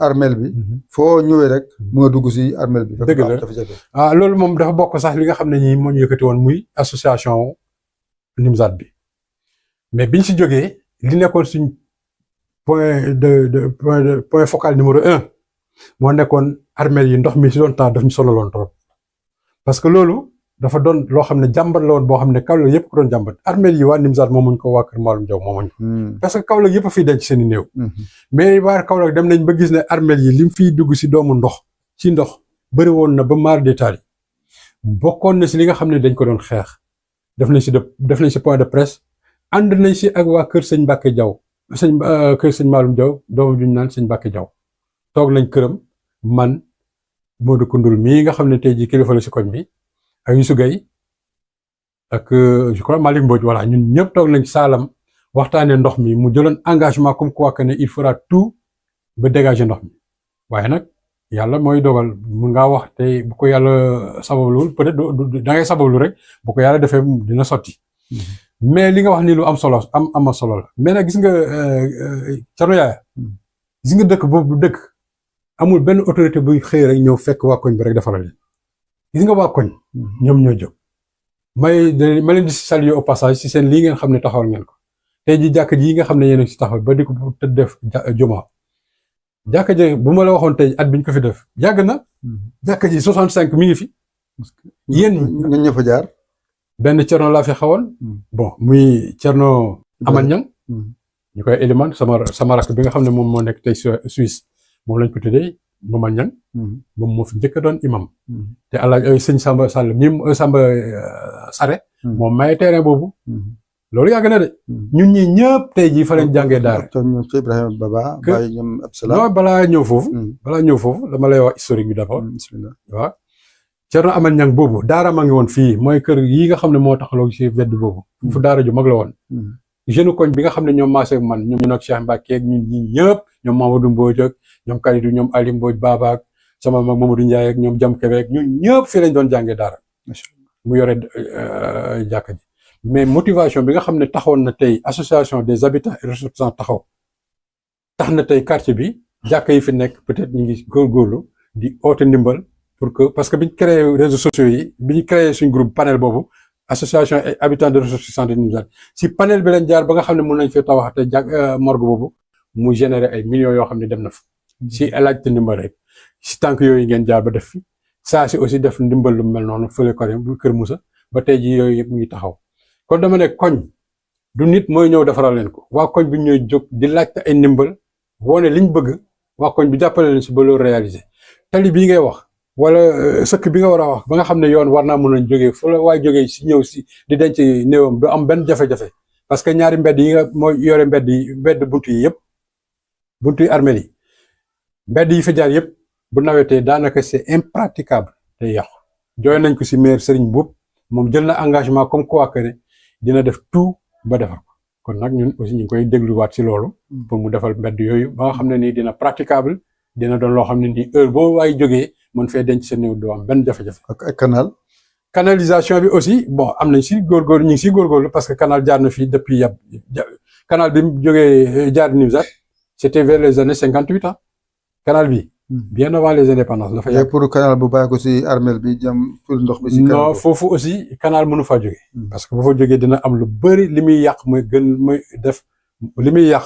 armel bi foo ñëwee rek mën a dugg si armel bi dëgg la loolu moom dafa bokk sax li nga xam ne ñi moo ñu yëkkati woon muy association Nimzaat bi mais biñ si jógee li nekkoon suñ point focal numéro 1 moo nekkoon armeel yi ndox mi si doon taa daf ñu sonaloon trop parce que loolu dafa doon loo xam ne jàmbat la woon boo xam ne Kaolack yëpp ko doon jàmbat armeel yi waa Nimzaat moomuñ ko waa Kër Maalum Jaw moomuñ ko parce que Kaolack yëpp a fiy denc seen i néew mais waa Kaolack dem nañ ba gis ne armeel yi lim fiy dugg si doomu ndox si ndox bëri woon na ba maar détail bokkoon na si li nga xam ne dañ ko doon xeex def nañ si point de presse ànd nañ si ak waa kër sëñ Mbàkke Jaw kër sëñ Maalum Jaw doomu juñ naan sëñ Mbàkke Jaw toog nañ këram man Modou Koundoul mii nga xam ne tey jii kilifa la si koñ bi ak Youssou Gueye ak je crois Malick Mbodj voilà ñun ñëpp toog nañ saalam waxtaanee ndox mi mu jëloon engagement comme quoi que ne il fera tout ba dégager ndox mi waaye nag yàlla mooy dogal mun ngaa wax te bu ko yàlla sababluwul peut-être da ngay sabablu rek bu ko yàlla defee dina sotti mais li nga wax ni lu am solo am solo la mais nag gis nga Thierno Yaya gis nga dëkk boobu dëkk amul benn autorité buy xëy rek ñëw fekk waa koñ bi rek defaral leen gis nga waa koñ ñoom ñoo jóg ma leen di saluer au passage si seen lii ngeen xam ne taxawal ngeen ko tey ji jàkk ji yi nga xam ne yéen a si taxaw ba di ko te def juma jàkk ji bu ma la waxoon tey at biñ ko fi def yàgg na jàkk ji 65 mi ngi fi yéen nga ñëw fa jaar benn Thierno laa fi xawoon bon muy Thierno Aman Niang ñu koy élément sama rakk bi nga xam ne moom moo nekk tey Suisse moom lañ ko tuddee Maman Niang moom moo fi njëkk a doon imam te alaaj sëñ Samba Sall mi Samba Sare moom may terrain boobu loolu yàgg na de ñun ñi ñëpp tey jii fa leen jàngee daara ci Ibrahima Baba bàyyi ñoom Absalam non balaa ñëw foofu dama lay wax historique bi d'abord bismillah waaw Thierno Aman Niang boobu daara ma ngi woon fii mooy kër yi nga xam ne moo taxaloo ci wedd boobu fu daara ju mag la woon jeune koñ bi nga xam ne ñoom maasee man ñoom ñu nag Cheikh Mbacke ak ñun ñi ñëpp ñoom Mamadou Mbodj ak ñoom Kalidou ñoom Ali Mbodj Baba ak sama mag Mamadou Ndiaye ak ñoom Jam Kébé ak ñun ñëpp fii lañ doon jàngee daara mu yore jàkka ji mais motivation bi nga xam ne taxawoon na tey association des habitants et ressortissants taxaw tax na tey quartier bi jàkka yi fi nekk peut-être ñu ngi góorgóorlu di oote ndimbal pour que parce que biñ créé réseaux sociaux yi biñ créé suñ groupe panel boobu association et habitants de ressortissants de Nimzatt si panel bi lañ jaar ba nga xam ne mën nañ fee tabax te morgue boobu mu générer ay millions yoo xam ne dem na fa si laajte ndimbal rek si tànk yooyu ngeen jaar ba def fi saa si aussi def ndimbal lu mel noonu fële ko bu Kër Moussa ba tey ji yooyu yëpp mu ngi taxaw kon dama ne koñ du nit mooy ñëw defaral leen ko waa koñ bi ñooy jóg di laajte ay ndimbal wone liñ bëgg waa koñ bi jàppale leen si ba loolu réaliser tali bii ngay wax wala sëkk bi nga war a wax ba nga xam ne yoon war naa mën a jógee fu la waaye jógee si ñëw si di denc néewam du am benn jafe-jafe parce que ñaari mbedd yi nga mooy yore mbedd buntu yi yëpp buntu yi armeel yi mbedd yi fi jaar yëpp bu nawetee daanaka c'est impraticable te yàqu jooy nañ ko si maire Serigne Mboup moom jël na engagement comme quoi que ne dina def tout ba defar ko kon nag ñun aussi ñu ngi koy dégluwaat si loolu pour mu defal mbedd yooyu ba nga xam ne nii dina praticable dina doon loo xam ne nii heure boo waay jógee mën fee denc sa néew doo am benn jafe-jafe. ak canal. canalisation bi aussi bon am nañ si góorgóorlu ñu ngi si góorgóorlu parce que canal jaar na fii depuis canal bi mu jógee jaar Nimzatt c'était vers les années 58 ans canal bi. bien avant les indépendances dafa yàgg. pour canal bu bàyyi ko si armel bi jëm pour ndox bi. si non foofu aussi canal mënu faa jógee. parce que bu fa jógee dina am lu bëri li muy yàq mooy gën mooy def li muy yàq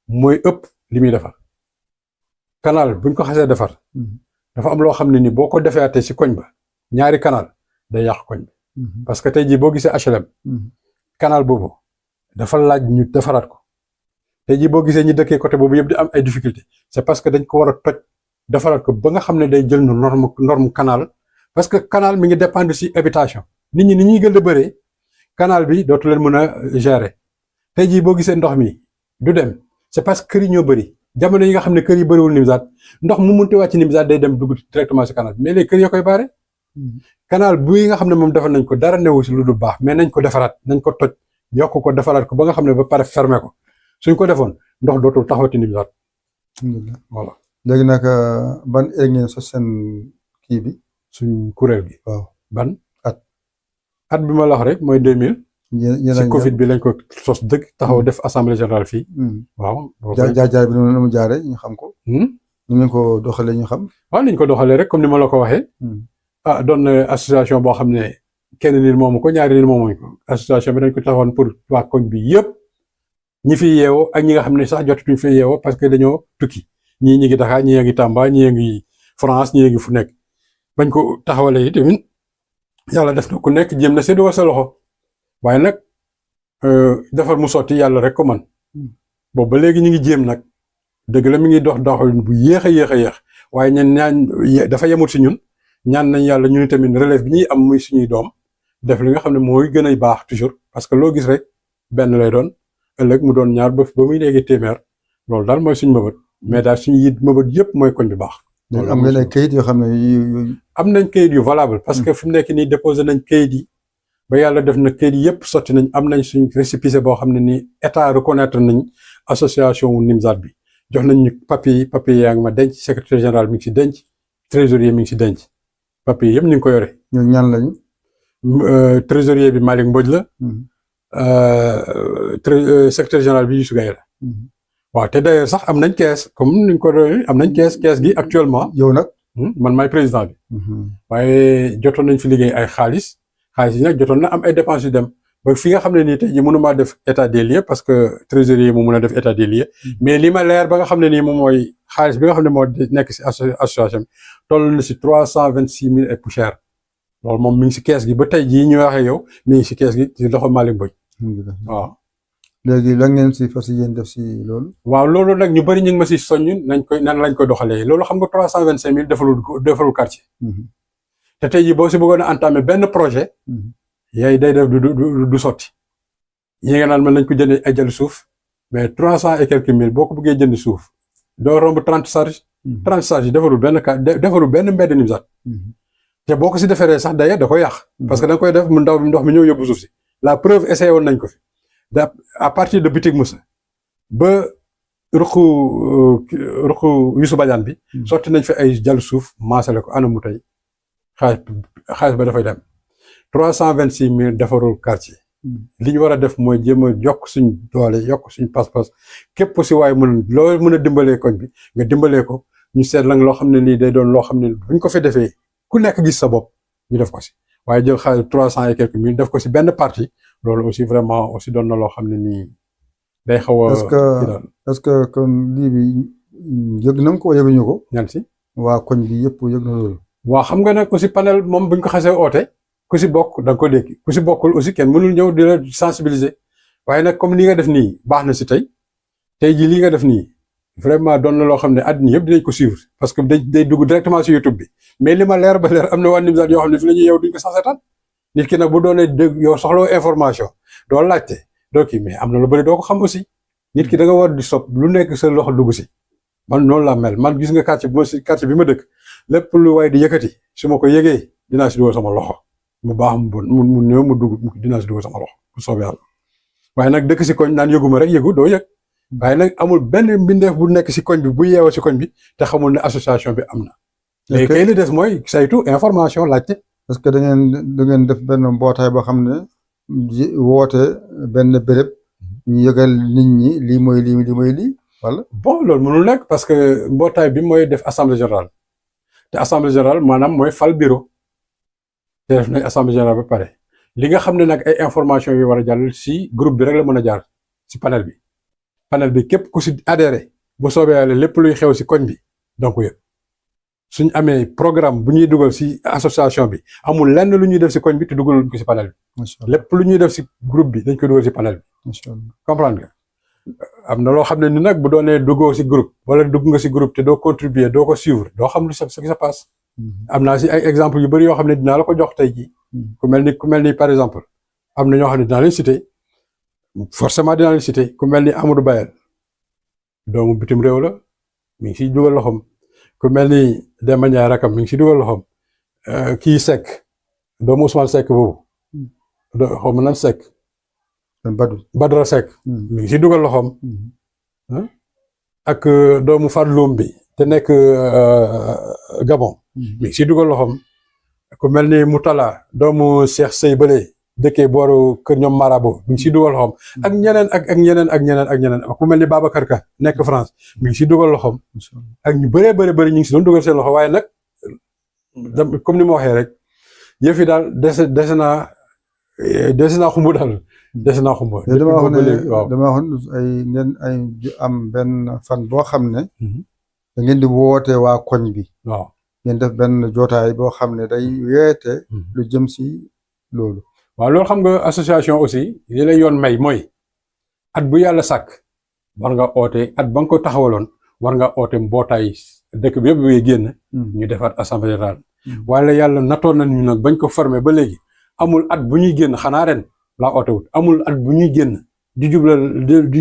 mooy ëpp li muy defar canal buñ ko xasee defar. dafa am loo xam ne ni boo ko defeatee si koñ ba ñaari canal day yàq koñ bi parce que tey jii boo gisee HLM canal boobu dafa laaj ñu defaraat ko tey jii boo gisee ñi dëkkee côté boobu yëpp di am ay difficultés c'est parce que dañ ko war a toj defaraat ko ba nga xam ne day jël nu norme canal parce que canal mi ngi dépendre si habitation nit ñi ni ñuy gën a bëree canal bi dootu leen mën a gérer tey jii boo gisee ndox mi du dem c'est parce que kër yi ñoo bëri jamono yi nga xam ne kër yi bëriwul Nimzatt ndox mu munti wàcc Nimzatt day dem dugg directement si canal mais les kër yoo koy baare canal bu nga xam ne moom defar nañ ko dara newu si lu du baax mais nañ ko defaraat nañ ko toj yokk ko defaraat ko ba nga xam ne ba pare fermer ko suñ ko defoon ndox dootul taxawati Nimzatt voilà. léegi nag ban heure ngeen sos seen kii bi suñ kuréel gi. waaw ban at bi ma la wax rek mooy 2000. si Covid bi lañ ko sos dëgg taxaw def assemblée générale fii. waaw. jaar bi noonu mu jaaree ñu xam ko. ñu ngeen ko doxalee ñu xam. waaw niñ ko doxalee rek comme ni ma la ko waxee. doon na association boo xam ne kenn nit moomu ko ñaari nit moomuñ ko association bi dañ ko taxawoon pour waa koñ bi yëpp ñi fi yeewoo ak ñi nga xam ne sax jotutuñ fi yeewoo parce que dañoo tukki ñii ñi ngi Dakar ñii ngi Tamba ñii ngi France ñii ngi fu nekk bañ ko taxawalee tamit yàlla def na ku nekk jéem na séddoo sa loxo. waaye nag defar mu sotti yàlla rek ko man boobu ba léegi ñu ngi jéem nag dëgg la mi ngi dox bu yéex a yéex waaye ñaan dafa yemut si ñun ñaan nañ yàlla ñu tamit relève bi ñuy am muy suñuy doom def li nga xam ne mooy gën a baax toujours parce que loo gis rek benn lay doon ëllëg mu doon ñaar ba muy léegi téeméer loolu daal mooy suñu mëbët mais daal suñu yit mëbët yëpp mooy koñ bi baax. am ngeen ay kayit yoo xam ne am nañ kayit yu valable parce que fi mu nekk nii déposé nañ kayit yi. ba yàlla def na kayit yi yëpp sotti nañ am nañ suñ récépissé boo xam ne nii état reconnaître nañ association wu Nimzatt bi jox nañ ñu papier yaa ngi ma denc secrétaire général mi ngi si denc trésorier mi ngi si denc papier yëpp ñu ngi ko yore. ñoom ñaan lañu. trésorier bi Malick Mbodj la. secrétaire général bi Youssou Gaye la. waaw te d'ailleurs sax am nañ kees comme ni ñu ko doon am nañ kees gi actuellement. yow nag. man maay président bi. waaye jotoon nañ fi liggéey ay xaalis yi nag jotoon na am ay dépenses yu dem ba fi nga xam ne nii tey jii mënumaa def état des lieux parce que trésorier mu mën a def état des lieux mais li ma leer ba nga xam ne nii moom mooy xaalis bi nga xam ne moo nekk si association bi toll na si 326 000 et poussière loolu moom mi ngi si kees gi ba tey jii ñu waxee yow mi ngi si kees gi ci loxo Malick Mbodj. waaw. léegi lan ngeen si fas yéen def si loolu. waaw loolu nag ñu bëri ñu ngi ma si soññ nan lañ koy doxalee loolu xam nga 325 000 defalul quartier. te tey jii boo si bëggoon a entamer benn projet. yaay day def du sotti. yi nga naan mën nañ ko jëndee ay jël suuf mais 300 et quelques mille boo ko bëggee jënd suuf doo romb 30 charges. 30 charges yi defarul benn mbedd Nimzatt. te boo ko si defaree sax d'ailleurs da koy yàq. parce que da nga koy def mu ndaw bi ndox mi ñëw yóbbu suuf si. la preuve essayé woon nañ ko fi. à partir de Bitik Moussa ba ruqu Youssou Badiane bi. sotti nañ fi ay jàll suuf maasale ko anamu tey xaalis ba dafay dem 326 000 defarul quartier. li ñu war a def mooy jéem a yokk suñ doole yokk suñ pas-pas képp si waaye loo mën a dimbalee koñ bi nga dimbalee ko ñu seet la loo xam ne nii day doon loo xam ne buñ ko fi defee ku nekk gis sa bopp ñu def ko si waaye jël xaalis 300 et quelques mille def ko si benn partie loolu aussi vraiment aussi doon na loo xam ne nii day xaw a. est-ce que kon lii bi yëg na ko yëguñu ko. ñan si. waa koñ bi yëpp yëg na loolu. waaw xam nga nag aussi panel moom buñ ko xasee oote. ku si bokk da nga ko dégg ku si bokkul aussi kenn mënul ñëw di la sensibiliser waaye nag comme li nga def nii baax na si tey jii li nga def nii vraiment doon na loo xam ne àddina yëpp dinañ ko suivre parce que day dugg directement si YouTube bi mais li ma leer ba leer am na waa Nimzatt yoo xam ne fi la ñuy yow duñ ko sax seetaan nit ki nag bu doonee dégg yow soxla information doo laajte doo kii mais am na lu bëri doo ko xam aussi nit ki da nga war di sopp lu nekk sa loxo dugg si man noonu laa mel man gis nga quartier bi ma dëkk lépp lu waay di yëkkati su ma ko yëgee dinaa si dugal sama loxo mu baax mu bon mu néew mu dugg dinaa si dugg sama loxo bu soobee yàlla waaye nag dëkk si koñ naan yëguma rek yëgu doo yëg waaye nag amul benn mbindeef bu nekk si koñ bi bu yeewoo si koñ bi te xamul ne association bi am na. léegi kay li des mooy saytu information laajte. parce que da ngeen def benn mbootaay boo xam ne woote benn béréb ñu yëgal nit ñi lii mooy lii wala. bon loolu mënul nekk parce que mbootaay bi mooy def assemblée générale te assemblée générale maanaam mooy fal bureau. te def nañ assemblée générale ba pare li nga xam ne nag ay information yi war a jàll si groupe bi rek la mën a jaar si panel bi képp ku si adhéré bu soobee yàlla lépp luy xew si koñ bi donc yëpp suñ amee programme bu ñuy dugal si association bi amul lenn lu ñuy def si koñ bi te dugalul ko si panel bi lépp lu ñuy def si groupe bi dañ koy dugal si panel bi comprendre nga am na loo xam ne ni nag bu doonee duggoo si groupe wala dugg nga si groupe te doo contribuer doo ko suivre doo xam lu ce qui se passe. am naa si ay exemple yu bëri yoo xam ne dinaa la ko jox tey jii ku mel ni par exemple am na ñoo xam ne dinaa leen citer forcément dinaa leen citer ku mel ni Amadou Bayel doomu bitim réew la mi ngi siy dugal loxoom ku mel ni Demba Ndiaye rakam mi ngi siy dugal loxoom kii Seck doomu Ousmane Seck boobu xaw ma nan Seck Badara Seck mi ngi siy dugal loxoom ak doomu Fadloum bi te nekk Gabon mi ngi siy dugal loxoom ku mel ni Moutala doomu Cheikh Sey Bale dëkkee booru kër ñoom Marabo mi ngi siy dugal loxoom ak ñeneen ku mel ni Babacar Ka nekk France mi ngi siy dugal loxoom ak ñu bëree bëri ñu ngi si doon dugal seen loxo waaye nag comme ni ma waxee rek yëf yi daal dese naa xumb daal dese naa xumb. dama wax ay ngeen ay am benn fan boo xam ne. da ngeen di woote waa koñ bi. waaw ngeen def benn jootaay boo xam ne day weete lu jëm si loolu. waaw loolu xam nga association aussi li lay yoon may mooy at bu yàlla sàkk war nga oote at ba nga ko taxawaloon war nga oote mbootaay dëkk bi yëpp buy génn. ñu defaat assemblée générale. waaye yàlla natoon nañu nag bañ ko formé ba léegi amul at bu ñuy génn xanaa ren laa oote wut amul at bu ñuy génn di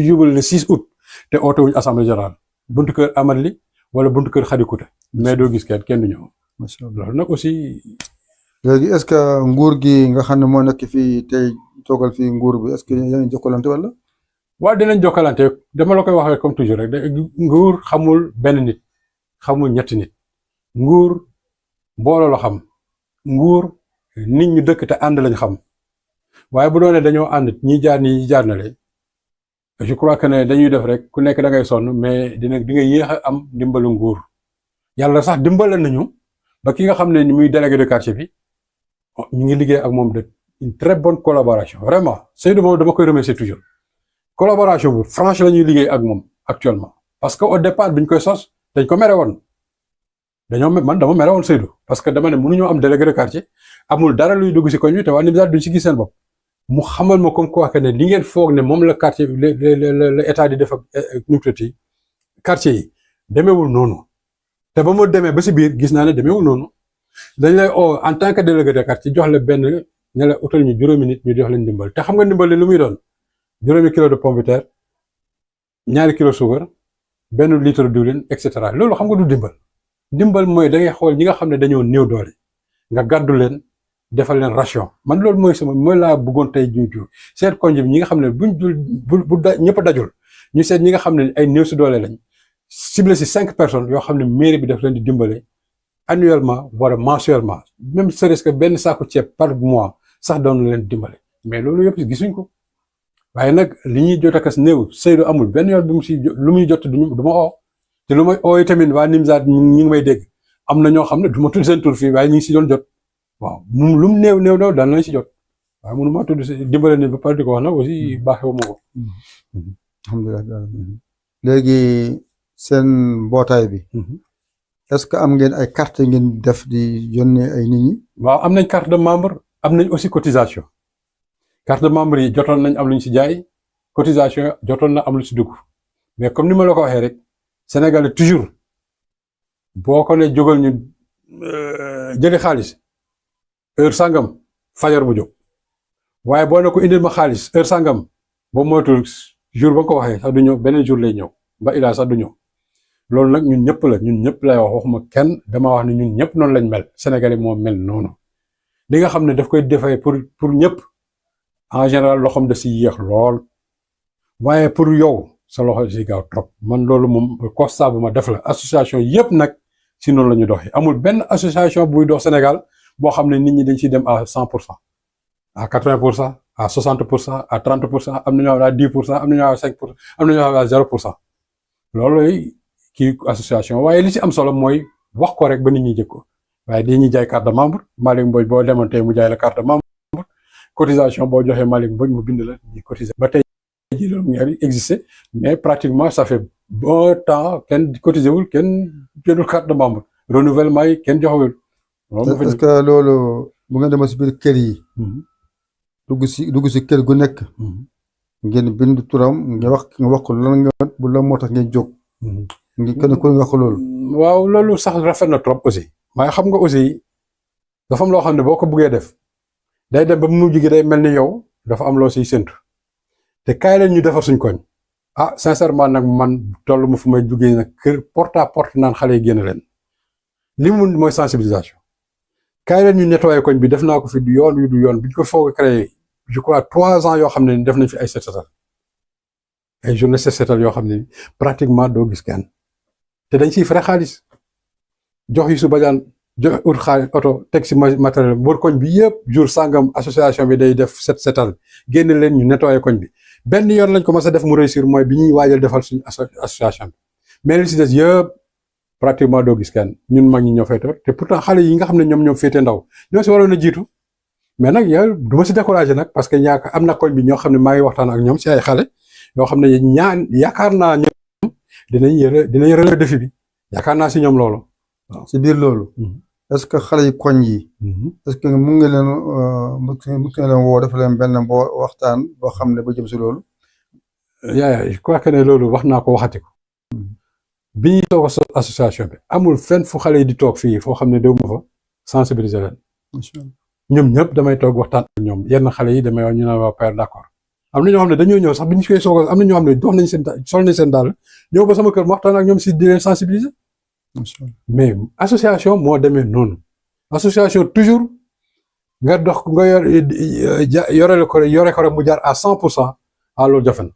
jubal le 6 août te oote wuñ assemblée générale buntu kër Amadli wala buntu kër Xadikuta mais doo gis kenn du ñëw. macha allah loolu nag aussi. léegi est-ce que nguur gi nga xam ne moo nekk fii tey toogal fii nguur bi est-ce que yaa ngi jokkalante wala. waaw dinañ jokkalante dama la koy waxee comme toujours rek nguur xamul benn nit xamul ñetti nit nguur mbooloo la xam nguur nit ñu dëkk te ànd lañ xam waaye bu doonee dañoo ànd ñi jaar nii ñi jaar na le je crois que ne dañuy def rek ku nekk da ngay sonn mais di nga yéex a am dimbalu nguur yàlla sax dimbale nañu ba ki nga xam ne ni muy délégué de quartier bi ñu ngi liggéey ak moom de une très bonne collaboration vraiment Seydou moom dama koy remercier toujours collaboration bu franche la ñuy liggéey ak moom actuellement parce que au départ bi ñu koy sos dañ ko mere woon man dama mere woon Seydou parce que dama ne mënuñoo am délégué de quartier amul dara luy dugg si koñ bi te waa Nimzatt duñ si gis seen bopp mu xamal ma comme quoi que ne li ngeen foog ne moom la quartier le état di def ak nutriti quartier yi demeewul noonu te ba ma demee ba si biir gis naa ne demeewul noonu dañ lay en tant que délégué de quartier jox la benn ne la utal ñu juróomi nit ñu jox leen ndimbal te xam nga ndimbal li lu muy doon juróomi kilo de pomme de terre 2 kilo suukar benn litre diwlin et cetera loolu xam nga du ndimbal mooy da ngay xool ñi nga xam ne dañoo néew doole nga gàddu leen defal leen ration man loolu mooy laa bëggoon tey juuju seet koñ bi ñi nga xam ne buñ dul bu ñëpp a dajul ñu seet ñi nga xam ne ay néew si doole lañ ciblé si 5 personnes yoo xam ne mairie bi daf leen di dimbale annuellement wala mensuellement même serait-ce que benn saako ceeb par mois sax doon leen dimbale mais loolu yëpp gisuñ ko waaye nag li ñuy jot akas néew Seydou amul benn yoon bi mu si lu muy jot du ma oo te lu may ooy tamit waa Nimzatt ñi ngi may dégg am na ñoo xam ne du ma tudd seen tur fii waaye ñu ngi si doon jot waaw moom lu mu néew daan nañ si jot waaye mënu maa tudd si dimbale nit ba pare di ko wax nag aussi baaxewu ma ko. alhamdulilah léegi seen mbootaay bi. est-ce que am ngeen ay carte ngeen def di yónnee ay nit ñi. waaw am nañ carte de membre am nañ aussi cotisation carte de membre yi jotoon nañ am lu ñu si jaay cotisation jotoon na am lu si dugg mais comme ni ma la ko waxee rek Sénégal toujours boo ko ne jógal ñu jëli xaalis heure sangam fajar mu jóg waaye boo ne ko indil ma xaalis heure sangam boo moytul jour ba nga ko waxee sax du ñëw beneen jour lay ñëw ba ilaa sax du ñëw loolu nag ñun ñëpp lay wax waxuma kenn dama wax ne ñun ñëpp noonu lañ mel Sénégalais moo mel noonu li nga xam ne daf koy defee pour ñëpp en général loxoom da si yéex lool waaye pour yow sa loxo si gaaw trop man loolu moom constat bu ma def la association yëpp nag si noonu la ñu doxee amul benn association buy dox Sénégal boo xam ne nit ñi dañ ciy dem à 100% à 80% à 60% à 30% am na ñoo xam ne à 10% am na ñoo xam ne à 5% am na ñoo xam ne à 0% loolu kii association waaye li ci am solo mooy wax ko rek ba nit ñi jëg ko waaye dañuy jaay carte de membre Malick Mbodj boo demoon tey mu jaay la carte de membre cotisation boo joxee Malick Mbodj mu bind la ñuy cotiser ba tey ji loolu mu ngi existé mais pratiquement ça fait bon temps kenn cotisé wul kenn jëlul carte de membre renouvellement yi kenn joxewul. est-ce que loolu bu nga demee si biir kër yi. dugg si kër gu nekk. ngeen bind turam nga wax ko lan nga bu la moo tax ngeen jóg. ngi kenn ku nga ko loolu. waaw loolu sax rafet na trop aussi. waaye xam nga aussi dafa am loo xam ne boo ko buggee def day dem ba mu mujj gi day mel ni yow dafa am loo siy séntu te kaay leen ñu defar suñ koñ sincèrement nag man toll ma fu may jugee nag kër porte à porte naan xale yi génn leen li mu mooy sensibilisation kaay leen ñu nettoyer koñ bi def naa ko fi du yoon bi ñu ko foog a créé je crois 3 ans yoo xam ne def nañ fi ay set setal ay journée set setal yoo xam ne pratiquement doo gis kenn te dañ siy frais xaalis jox yi su bajaan jox ut xaalis oto teg si matériel wër koñ bi yëpp jour sangam association bi day def set setal génn leen ñu nettoyer koñ bi benn yoon lañ ko mës a def mu réussir mooy bi ñuy waajal defal suñu association bi mais li si des yëpp pratiquement doo gis kenn ñun mag ñi ñoo fay toog te pourtant xale yi nga xam ne ñoom féete ndaw ñoo si waroon a jiitu mais nag yow du ma si découragé nag parce que am na koñ bi ñoo xam ne maa ngi waxtaan ak ñoom si ay xale yoo xam ne yaakaar naa ñoom dinañ relever défi bi yaakaar naa si ñoom loolu. waaw si biir loolu. est-ce que xale yi koñ yi. est-ce que mun nga leen woo def leen benn waxtaan boo xam ne ba jëm si loolu. je crois que ne loolu wax naa ko waxati ko. bi ñuy toog association bi amul fenn fu xale yi di toog fii foo xam ne déw ma fa sensibiliser leen. ñoom ñëpp damay toog waxtaan ak ñoom yenn xale yi damay wax ñu ne waa père d'accord am na ñoo xam ne dañoo ñëw sax bi ñu koy soog am na ñoo xam ne dox nañ seen sol nañ seen daal ñëw ba sama kër ma waxtaan ak ñoom si di leen sensibiliser. mais association moo demee noonu association toujours nga dox nga yore ko rek mu jaar à 100% loolu jafe na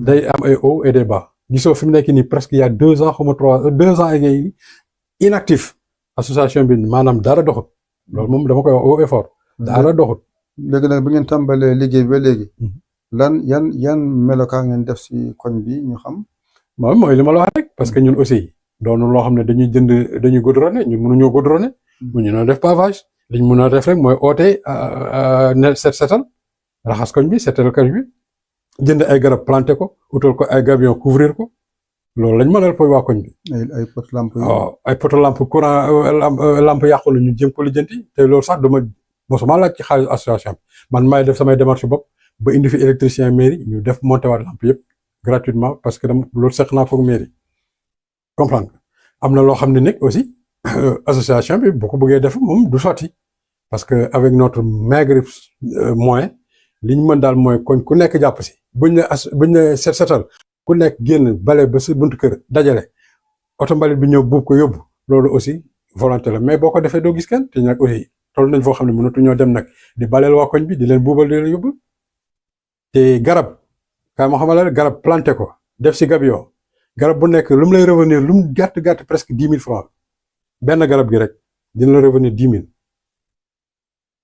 day am ay hauts et des bas gisoo fi mu nekk nii presque il y a 2 ans xaw ma 2 ans ngay inactif association bi maanaam dara doxut loolu moom dama koy wax haut et fort dara doxut léegi nag bi ngeen tàmbalee liggéey bi ba léegi yan melokaa ngeen def si koñ bi ñu xam. waaw mooy li ma la wax rek parce que ñun aussi doonu loo xam ne dañuy goudronné ñun mënuñoo goudronné mu ñu noo def pavage liñ mën a def rek mooy oote ne setal raxas koñ bi setal koñ bi jënd ay garab planté ko utal ko ay gabion couvrir ko loolu lañ mënal koy waa koñ bi. ay poto lampe. waaw ay poto lampe courant lampe yàqu la ñu jëm ko lijjanti te loolu sax mosuma laaj ci xaalis association bi man maay def samay démarche bopp ba indi fi électricien mairie ñu def monté waat lampe yëpp gratuitement parce que loolu seq naa foog mairie comprendre am na loo xam ne nag aussi association bi boo ko bëggee def moom du sotti parce que avec notre maigre moyen li ñu mën daal mooy koñ ku nekk jàpp si buñ ne setal ku nekk génn bale ba sa buntu kër dajale oto mbalit bi ñëw buub ko yóbbu loolu aussi volonté la mais boo ko defee doo gis kenn te nag aussi toll nañ foo xam ne mënatu ñoo dem nag di baleel waa koñ bi di leen buubal di leen yóbbu te garab kaa ma xamal la garab planté ko def si gabion garab bu nekk lu mu lay revenir lu mu gàtt presque 10 000 francs benn garab gi rek dina la revenir 10 000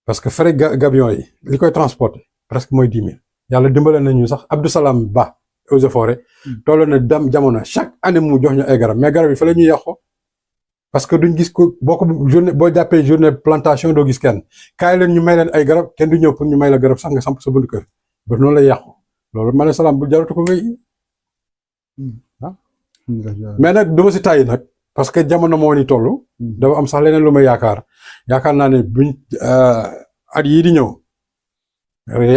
parce que frais gabion yi li koy transporter presque mooy 10 000 yàlla dimbale nañu sax Abdou Salam Ba eaux et forêt toll na jamono chaque année mu jox ñu ay garab mais garab yi fa la ñuy yàqu parce que duñ gis ko boo jàppee journée plantation doo gis kenn kaay leen ñu may leen ay garab kenn du ñëw pour ñu may la garab sax nga samp sa buntu kër ba noonu lay yàqu loolu ma ne salaam bu jaratu ko ngay mais nag du ma si tàyyi nag parce que jamono moo ni toll dafa am sax leneen lu may yaakaar naa ne buñ at yii di ñëw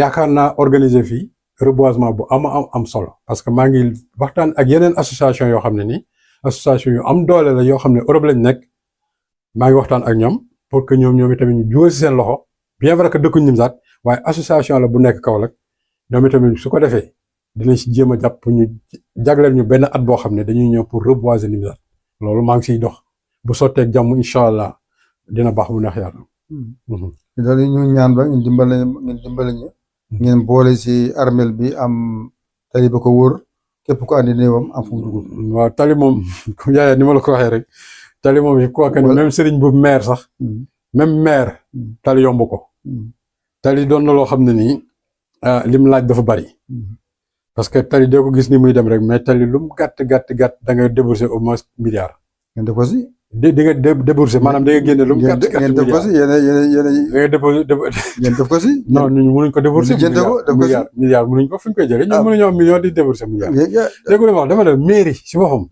yaakaar naa organiser fii reboisement bu am solo parce que maa ngi waxtaan ak yeneen association yoo xam ne nii association yu am doole la yoo xam ne Europe lañ nekk maa ngi waxtaan ak ñoom pour que ñoom itamit ñu jugal si seen loxo bien vrai que dëkkuñ Nimzaat waaye association la bu nekk Kaolack ñoom itamit su ko defee dinañ si jéem a jàpp pour ñu jagleel ñu benn at boo xam ne dañuy ñëw pour reboiser Nimzaat loolu maa ngi siy dox bu sotteeg jàmm incha allah dina baax bu neex yàlla. daal ñu ñaan ba ngeen dimbale ñu ngeen boole si armel bi am tali ba ko wóor képp ko andi néewam am fu mu dugg. waaw tali moom yaaya ni ma la ko waxee rek tali moom je crois que même sëriñ bu maire sax même maire tali yomb ko tali doon na loo xam ne nii lim laaj dafa bari parce que tali doo ko gis ni muy dem rek mais tali lu mu gàtt da nga débourser au moins milliard. ngeen def ko si. di nga débourser maanaam da nga génne lu mu gàtt ngeen def ko si ngeen def ko si. non ñun mënuñ ko débourser. milliard mënuñ ko fu ñu koy jëlee ñun mënuñoo am million di débourser milliard. dégg nga wax dafa ne mairie si boppam.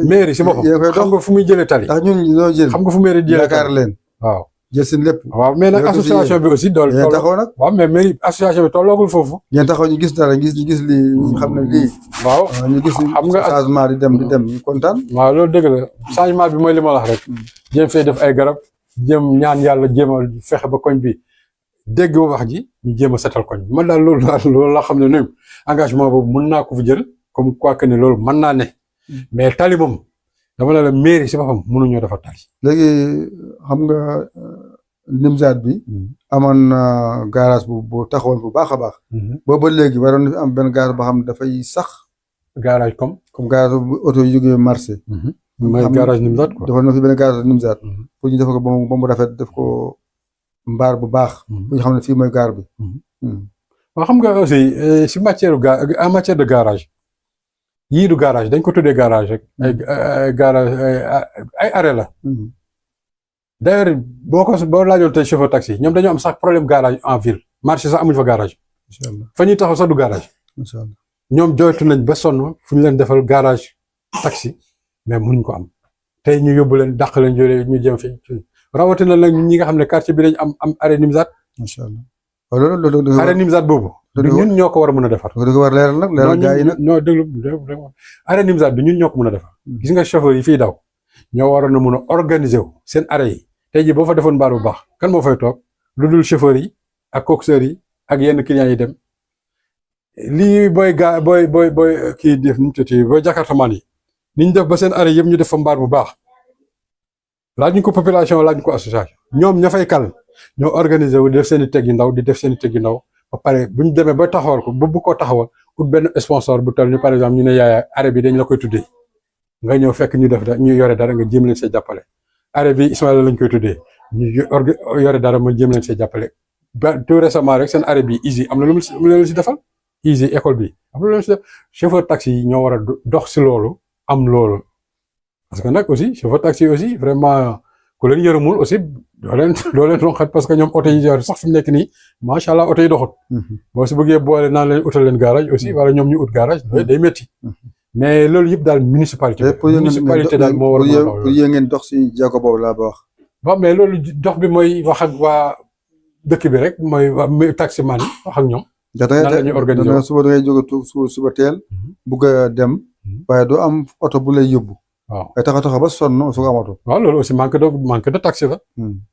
mairie si boppam xam nga fu muy jëlee tali. ndax ñun ñoo jël xam nga fu mairie di jëlee Dakar leen waaw. jël seen lépp. waaw mais nag association bi aussi dool ngeen taxaw nag. waaw mais mairie association bi tolloogul foofu. ngeen taxaw ñu gis dara ñu gis lii ñu xam ne lii. waaw ñu gis xam nga changement di dem ñu kontaan. waaw loolu dëgg la changement bi mooy li ma wax rek. jéem fee def ay garab jéem ñaan yàlla jéem a fexe ba koñ bi dégg wax ji ñu jéem a setal koñ bi man daal loolu laa xam ne nii engagement boobu mën naa ko fi jël comme quoi que ne loolu mën naa ne mais tali moom dama ne la mairie si boppam mënuñoo defar tali. léegi xam nga Nimzaat bi amoon na garage bu taxawoon bu baax a baax. booba léegi waroon na fi am benn garage boo xam ne dafay sax. garage comme garage bu oto yu jógee marché. mooy garage Nimzaat quoi. defoon na fi benn garage Nimzaat. pour ñu def ko ba mu rafet def ko mbaar bu baax. bu ñu xam ne fii mooy gaar bi. waaw xam nga aussi si en matière de garage yii du garage dañ ko tuddee garage rek ay garage ay arrêt la. d'ailleurs boo laajoon tey chauffeur taxi ñoom dañoo am sax problème garage en ville marché sax amuñ fa garage. incha allah fa ñuy taxaw sax du garage. incha allah ñoom jooytu nañ ba sonn fu ñu leen defal garage taxi mais mënuñ ko am tey ñu yóbbu leen dàq leen jëlee ñu jëm fi rawatina nag ñi nga xam ne quartier bi dañ am arrêt Nimzaat. incha allah waaw loolu arrêt Nimzaat boobu. du ñun ñoo ko war a mën a defar. da ko war leeral nag leeral gars yi nag. non déglu arrêt Nimzaat du ñun ñoo ko mën a defar. gis nga chauffeur yi fiy daw ñoo waroon a mën a organiser wu seen arrêt yi tey jii boo fa defoon mbaar bu baax kan moo fay toog lu dul chauffeur yi ak coxeur yi ak yenn clients yi dem lii booy kii def nu mu tuddati booy jakartamaan yi ni ñu def ba seen arrêt yëpp ñu def fa mbaar bu baax laaj ñu ko population laaj ñu ko association ñoom ña fay kal ñoo organiser wu di def seen i teg yu ndaw ba pare bu ñu demee ba taxawal ko ba bu ko taxawal ut benn sponsor bu toll ni par exemple ñu ne yaaya arrêt bi dañ la koy tuddee nga ñëw fekk ñu def ñu yore dara nga jéem leen see jàppale arrêt bi Ismaïla lañ koy tuddee ñu yore dara ma jéem leen see jàppale ba tout récemment rek seen arrêt bi Easy am na lu mu leen si defal Easy école bi am na lu leen si def chauffeur taxi yi ñoo war a dox si loolu am loolu parce que nag aussi chauffeur taxi aussi vraiment ku leen yërëmul aussi doo leen ronxat parce que ñoom oto yi yor sax fi mu nekk nii macha allah oto yi doxut boo si bëggee boole naan leen utal leen garage aussi wala ñoom ñu ut garage day métti mais loolu yëpp daal municipalité daal moo war a pour yéen ngeen dox si jéego boobu laa ba wax waaw mais loolu dox bi mooy wax ak waa dëkk bi rek mooy waa taximan yi wax ak ñoom nan la ñuy organiser suba da ngay jóge suba teel bugg a dem waaye doo am oto bu lay yóbbu waaw ay taxa ba sonn su ko am oto waaw loolu aussi manque de taxi la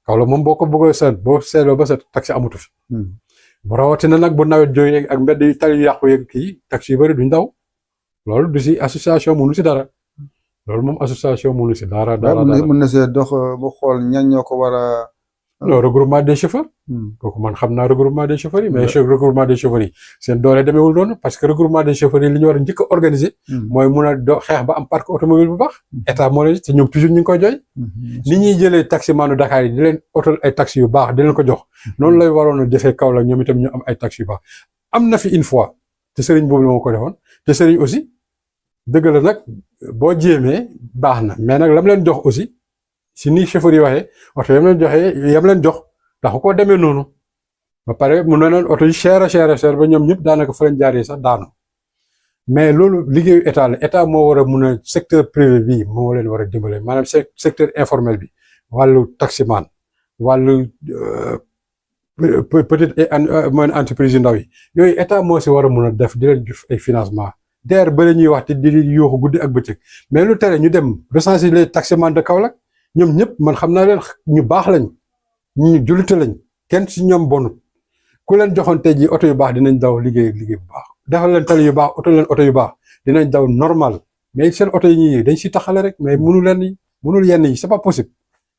Kaolack moom boo ko bëggee seet boo seetloo ba seet taxi amatu fi bu rawatina nag bu nawet jógee ak mbedd yi tali yu yàqu yeeg kii taxi yu bëri duñ daw loolu du si association mënu si dara loolu moom association mënu si dara mën na see dox bu xool ñan ñoo ko war a non regroupement des chauffeurs kooku man xam naa regroupement des chauffeurs yi mais regroupement des chauffeurs yi seen doole demeewul noonu parce que regroupement des chauffeurs yi li ñu war a njëkk a organiser mooy mun a xeex ba am parc automobile bu baax état moo leen te ñoom toujours ñu ngi koy jooy ni ñuy jëlee taximaanu Dakar yi di leen otal ay taxi yu baax di leen ko jox noonu lay waroon a defee Kaolack ñoom itam ñu am ay taxi yu baax am na fi une fois te sëriñ boobu la moo ko defoon te sëriñ aussi dëgg la nag boo jéemee baax na mais nag lam leen jox aussi si ni chauffeur yi waxee oto yam leen jox taxu koo demee noonu ba pare mun na leen oto yi cher ba ñoom ñëpp daanaka fa lañ jaaree sax daanu mais loolu liggéeyu état la état moo war a mun a secteur privé bi moo leen war a dimbale maanaam secteur informel bi wàllu taximan wàllu peut-être moyenne entreprise yu ndaw yi yooyu état moo si war a mun a def di leen jox ay financement DER ba la ñuy wax te di yooxu guddi ak bëccëg mais lu tere ñu dem recenser les taximans de Kaolack ñoom ñëpp man xam naa leen ñu baax lañ ñu jullite lañ kenn si ñoom bonut ku leen joxoon tey jii oto yu baax dinañ daw liggéey bu baax defal leen tali yu baax oto yu baax dinañ daw normal mais seen oto yi ñuy dañ si taxale rek mais mënul yenn yi c'est pas possible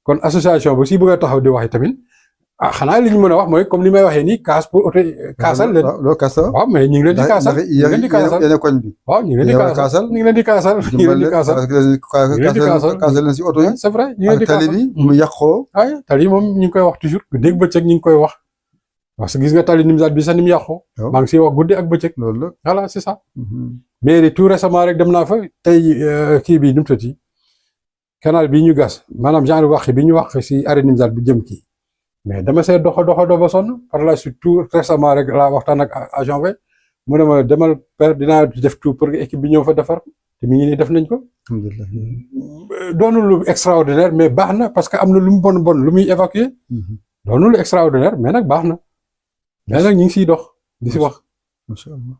kon association bu si bëgg a taxaw di wax tamit xanaa li ñu mën a wax mooy comme li may waxee nii kaas pour oto kaasal leen waaw mais ñu ngi leen di kaasal yéen koñ bi waaw ñu ngi leen di kaasal kaasal leen si oto yi c'est vrai ñu ngi leen di kaasal tali bi mu yàqoo ay tali moom ñu ngi koy wax toujours dégg bëccëg ñu ngi koy wax parce que gis nga tali Nimzaat bi sax ni mu yàqoo maa ngi siy wax guddi ak bëccëg loolu la voilà c'est ça mais tout récemment rek dem naa fa tey kii bi nu mu tëddee canal bi ñu gas maanaam genre wax bi ñu wax si arrêt Nimzaat bi jëm kii mais dama see dox ba sonn par la suite tout récemment rek laa waxtaan ak agent bi mu ne ma demal per dinaa def tout pour que équipe bi ñëw fa defar te mi ngi nii def nañ ko. alhamdulilah. doonul lu extraordinaire mais baax na parce que am na lu mu bon lu muy évacuer. doonul lu extraordinaire mais nag baax na mais nag ñu ngi siy dox di si wax. macha allah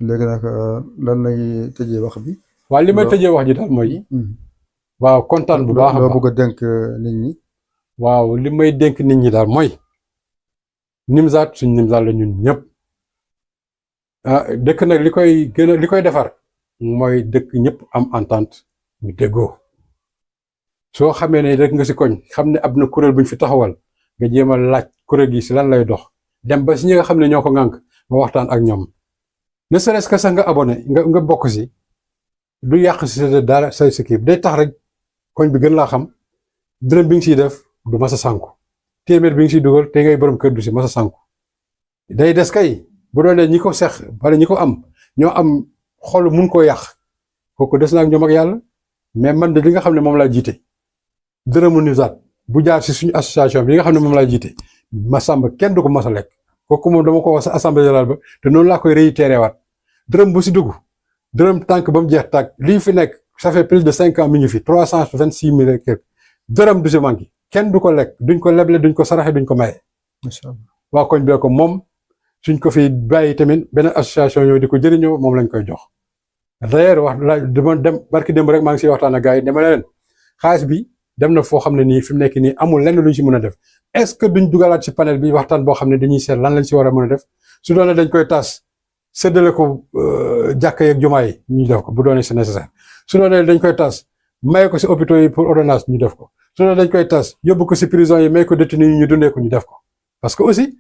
léegi nag lan lañuy tëjee wax bi. waaw li may tëjee wax ji daal mooy. waaw kontaan bu baax a baax loo bëgg a dénk nit ñi. waaw li may dénk nit ñi daal mooy Nimzaat suñ Nimzaat la ñun ñëpp dëkk nag li koy defar mooy dëkk ñëpp am entente ñu déggoo soo xamee ne rek nga si koñ xam ne ab na kuréel buñ fi taxawal nga jéem a laaj kuréel gi si lan lay dox dem ba si ñi nga xam ne ñoo ko ŋànk nga waxtaan ak ñoom ne serait-ce que sax nga abonné nga bokk si du yàq si sa dara say équipe day tax rek koñ bi gën laa xam dërëm bi nga siy def du masa sànku téeméer bi nga siy dugal te ngay borom kër du si masa sànku day des kay bu doonee ñi ko sex wala ñi ko am ñoo am xol mun koo yàq kooku des na ak ñoom ak yàlla mais man de li nga xam ne moom laa jiite dërëmu Nimzaat bu jaar si suñu association bi li nga xam ne moom laa jiite ma sàmb kenn du ko mas a lekk kooku moom dama ko wax sa assemblée générale ba te noonu laa koy réitéré waat dërëm bu si dugg dërëm tànk ba mu jeex tànk lii fi nekk ça fait plus de 5 ans mi ngi fi 326 000 kër dërëm du si manqué kenn du ko lekk duñ ko leble duñ ko saraxe duñ ko maye. macha allah waa koñ bee ko moom suñ ko fi bàyyi tamit beneen association yooyu di ko jëriñoo moom lañ koy jox. d'ailleurs wax la dama dem barki démb rek maa ngi siy waxtaan ak gars yi dama ne leen xaalis bi dem na foo xam ne nii fi mu nekk nii amul lenn luñ si mën a def est-ce que duñ dugalaat si panel bi waxtaan boo xam ne dañuy seet lan lañ si war a mën a def su doonee dañ koy tas séddale ko jàkka yeeg jumaa yi ñu def ko bu doonee c'est nécessaire su doonee dañ koy tas maye ko si hôpitaux yi pour ordonnance ñu def ko. su doonee dañ koy tas yóbbu ko si prison yi may ko détenu yi ñu dundee ko ñu def ko parce que aussi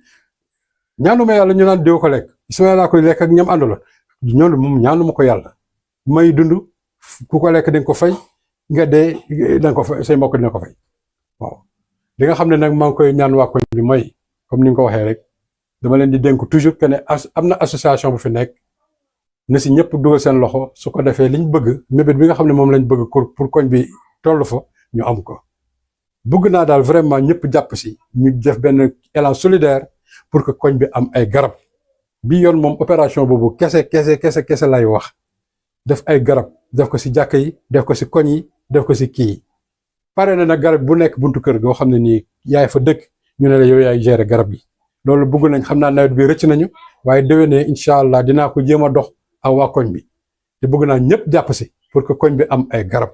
ñaanuma yàlla ñu naan diw ko lekk Ismaïla laa koy lekk ak ñam àndaloon ñoom moom ñaanuma ko yàlla may dund ku ko lekk dañ ko fay nga dee dañ ko fay say mbokk dina ko fay waaw li nga xam ne nag maa ngi koy ñaan waa koñ bi mooy comme ni nga ko waxee rek dama leen di dénk toujours que ne am na association bu fi nekk na si ñëpp dugal seen loxo su ko defee liñ bëgg mébét bi nga xam ne moom lañ bëgg pour koñ bi toll fa ñu am ko. bëgg naa daal vraiment ñëpp jàpp si ñu def benn élan solidaire pour que koñ bi am ay garab bi yoon moom opération boobu kese lay wax def ay garab def ko si jàkka yi def ko si koñ yi def ko si kii yi pare na nag garab bu nekk buntu kër goo xam ne nii yaay fa dëkk ñu ne la yow yaay gérer garab yi loolu bëgg nañ xam naa nawet bi rëcc nañu waaye déwénee incha allah dinaa ko jéem a dox ak waa koñ bi te bëgg naa ñëpp jàpp si pour que koñ bi am ay garab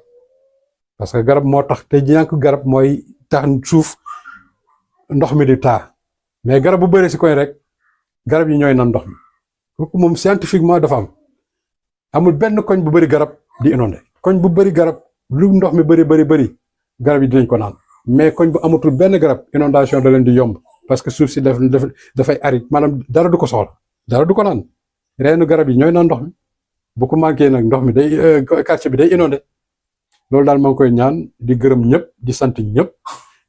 parce que garab moo tax te ñànk garab mooy tax suuf ndox mi di taa mais garab bu bëri si koñ rek garab yi ñooy nan ndox mi kooku moom scientifiquement dafa amul benn koñ bu bëri garab di inondé koñ bu bëri garab lu ndox mi bëri garab yi dinañ ko naan mais koñ bu amatul benn garab inondation da leen di yomb parce que suuf si dafay aride maanaam dara du ko soxla dara du ko naan reenu garab yi ñooy naan ndox mi bu ko manqué nag ndox mi day quartier bi day inondé loolu daal maa ngi koy ñaan di gërëm ñëpp di sant ñëpp